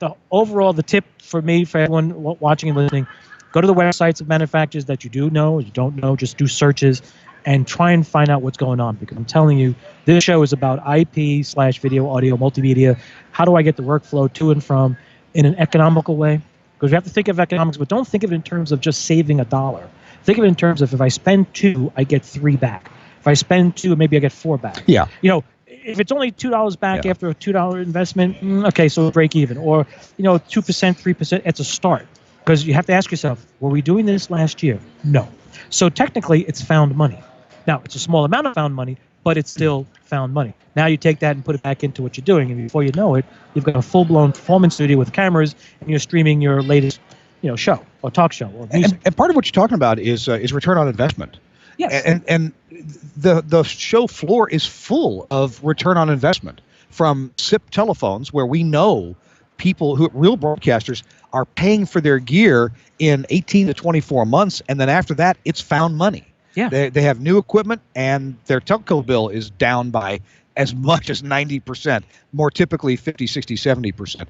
the tip for me, for everyone watching and listening, go to the websites of manufacturers that you do know, you don't know, just do searches and try and find out what's going on. Because I'm telling you, this show is about IP/video, audio, multimedia. How do I get the workflow to and from in an economical way? Because you have to think of economics, but don't think of it in terms of just saving $1. Think of it in terms of if I spend $2, I get $3 back. If I spend $2, maybe I get $4 back. Yeah. If it's only $2 back after a $2 investment, okay, so break even. Or, 2%, 3%, it's a start. Because you have to ask yourself, were we doing this last year? No. So technically, it's found money. Now, it's a small amount of found money, but it's still found money. Now you take that and put it back into what you're doing, and before you know it, you've got a full-blown performance studio with cameras, and you're streaming your latest, show or talk show or music. And part of what you're talking about is return on investment. Yes. And the show floor is full of return on investment, from SIP telephones, where we know people real broadcasters are paying for their gear in 18 to 24 months, and then after that, it's found money. Yeah. They have new equipment, and their telco bill is down by as much as 90%, more typically 50, 60, 70%.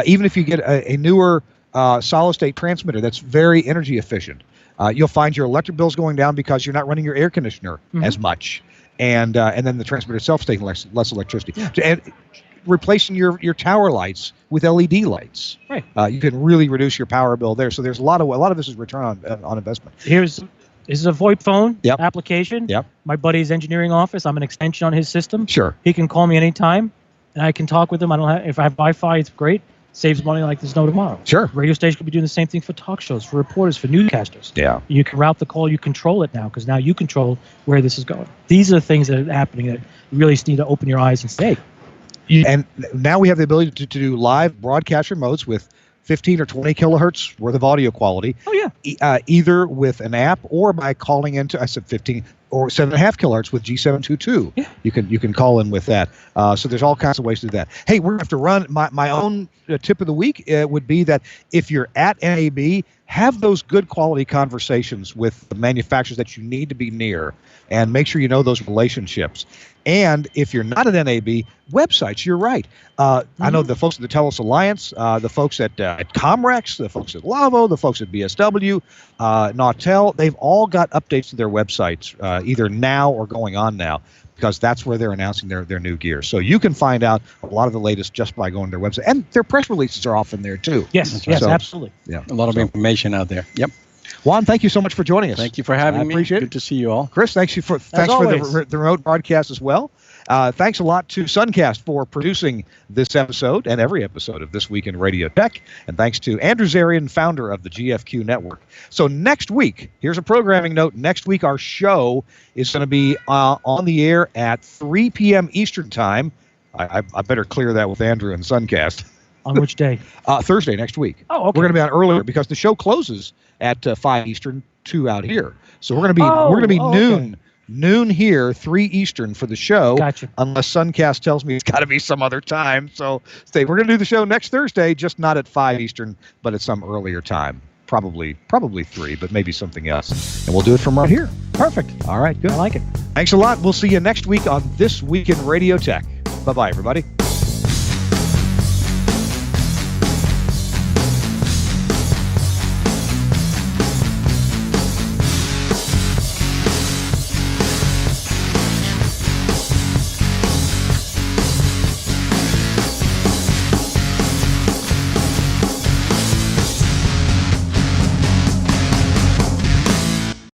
Even if you get a newer solid-state transmitter that's very energy efficient, you'll find your electric bills going down because you're not running your air conditioner as much, and then the transmitter itself is taking less electricity. Yeah. And replacing your tower lights with LED lights, Right. You can really reduce your power bill there. So there's a lot of this is return on investment. This is a VoIP phone Yep. application. Yep. My buddy's engineering office. I'm an extension on his system. Sure. He can call me anytime, and I can talk with him. If I have Wi-Fi, it's great. Saves money like there's no tomorrow. Sure. Radio station could be doing the same thing for talk shows, for reporters, for newscasters. Yeah. You can route the call. You control it now because now you control where this is going. These are the things that are happening that you really need to open your eyes and say, hey. And now we have the ability to do live broadcast remotes with 15 or 20 kilohertz worth of audio quality. Oh, yeah. Either with an app or by calling into, I said 15, or 7.5 kilohertz with G722. Yeah. You can call in with that. So there's all kinds of ways to do that. Hey, we're going to have to run. My own tip of the week would be that if you're at NAB, have those good quality conversations with the manufacturers that you need to be near, and make sure you know those relationships. And if you're not at NAB, websites, you're right. I know the folks at the TELUS Alliance, the folks at Comrex, the folks at Lavo, the folks at BSW, Nautel, they've all got updates to their websites, either now or going on now, because that's where they're announcing their new gear. So you can find out a lot of the latest just by going to their website. And their press releases are often there, too. Yes, yes, So, absolutely. Yeah. A lot of information out there. Yep. Juan, thank you so much for joining us. Thank you for having me. Appreciate it. Good to see you all. Chris, thanks for the remote broadcast as well. Thanks a lot to Suncast for producing this episode and every episode of This Week in Radio Tech. And thanks to Andrew Zarian, founder of the GFQ Network. So next week, here's a programming note. Next week, our show is going to be on the air at 3 p.m. Eastern Time. I better clear that with Andrew and Suncast. On which day? Thursday next week. Oh, okay. We're going to be on earlier because the show closes at 5 Eastern, 2 out here. So we're going to be noon here, 3 Eastern for the show. Gotcha. Unless Suncast tells me it's got to be some other time. So we're going to do the show next Thursday, just not at 5 Eastern, but at some earlier time. Probably 3, but maybe something else. And we'll do it from right here. Perfect. All right, good. I like it. Thanks a lot. We'll see you next week on This Week in Radio Tech. Bye-bye, everybody.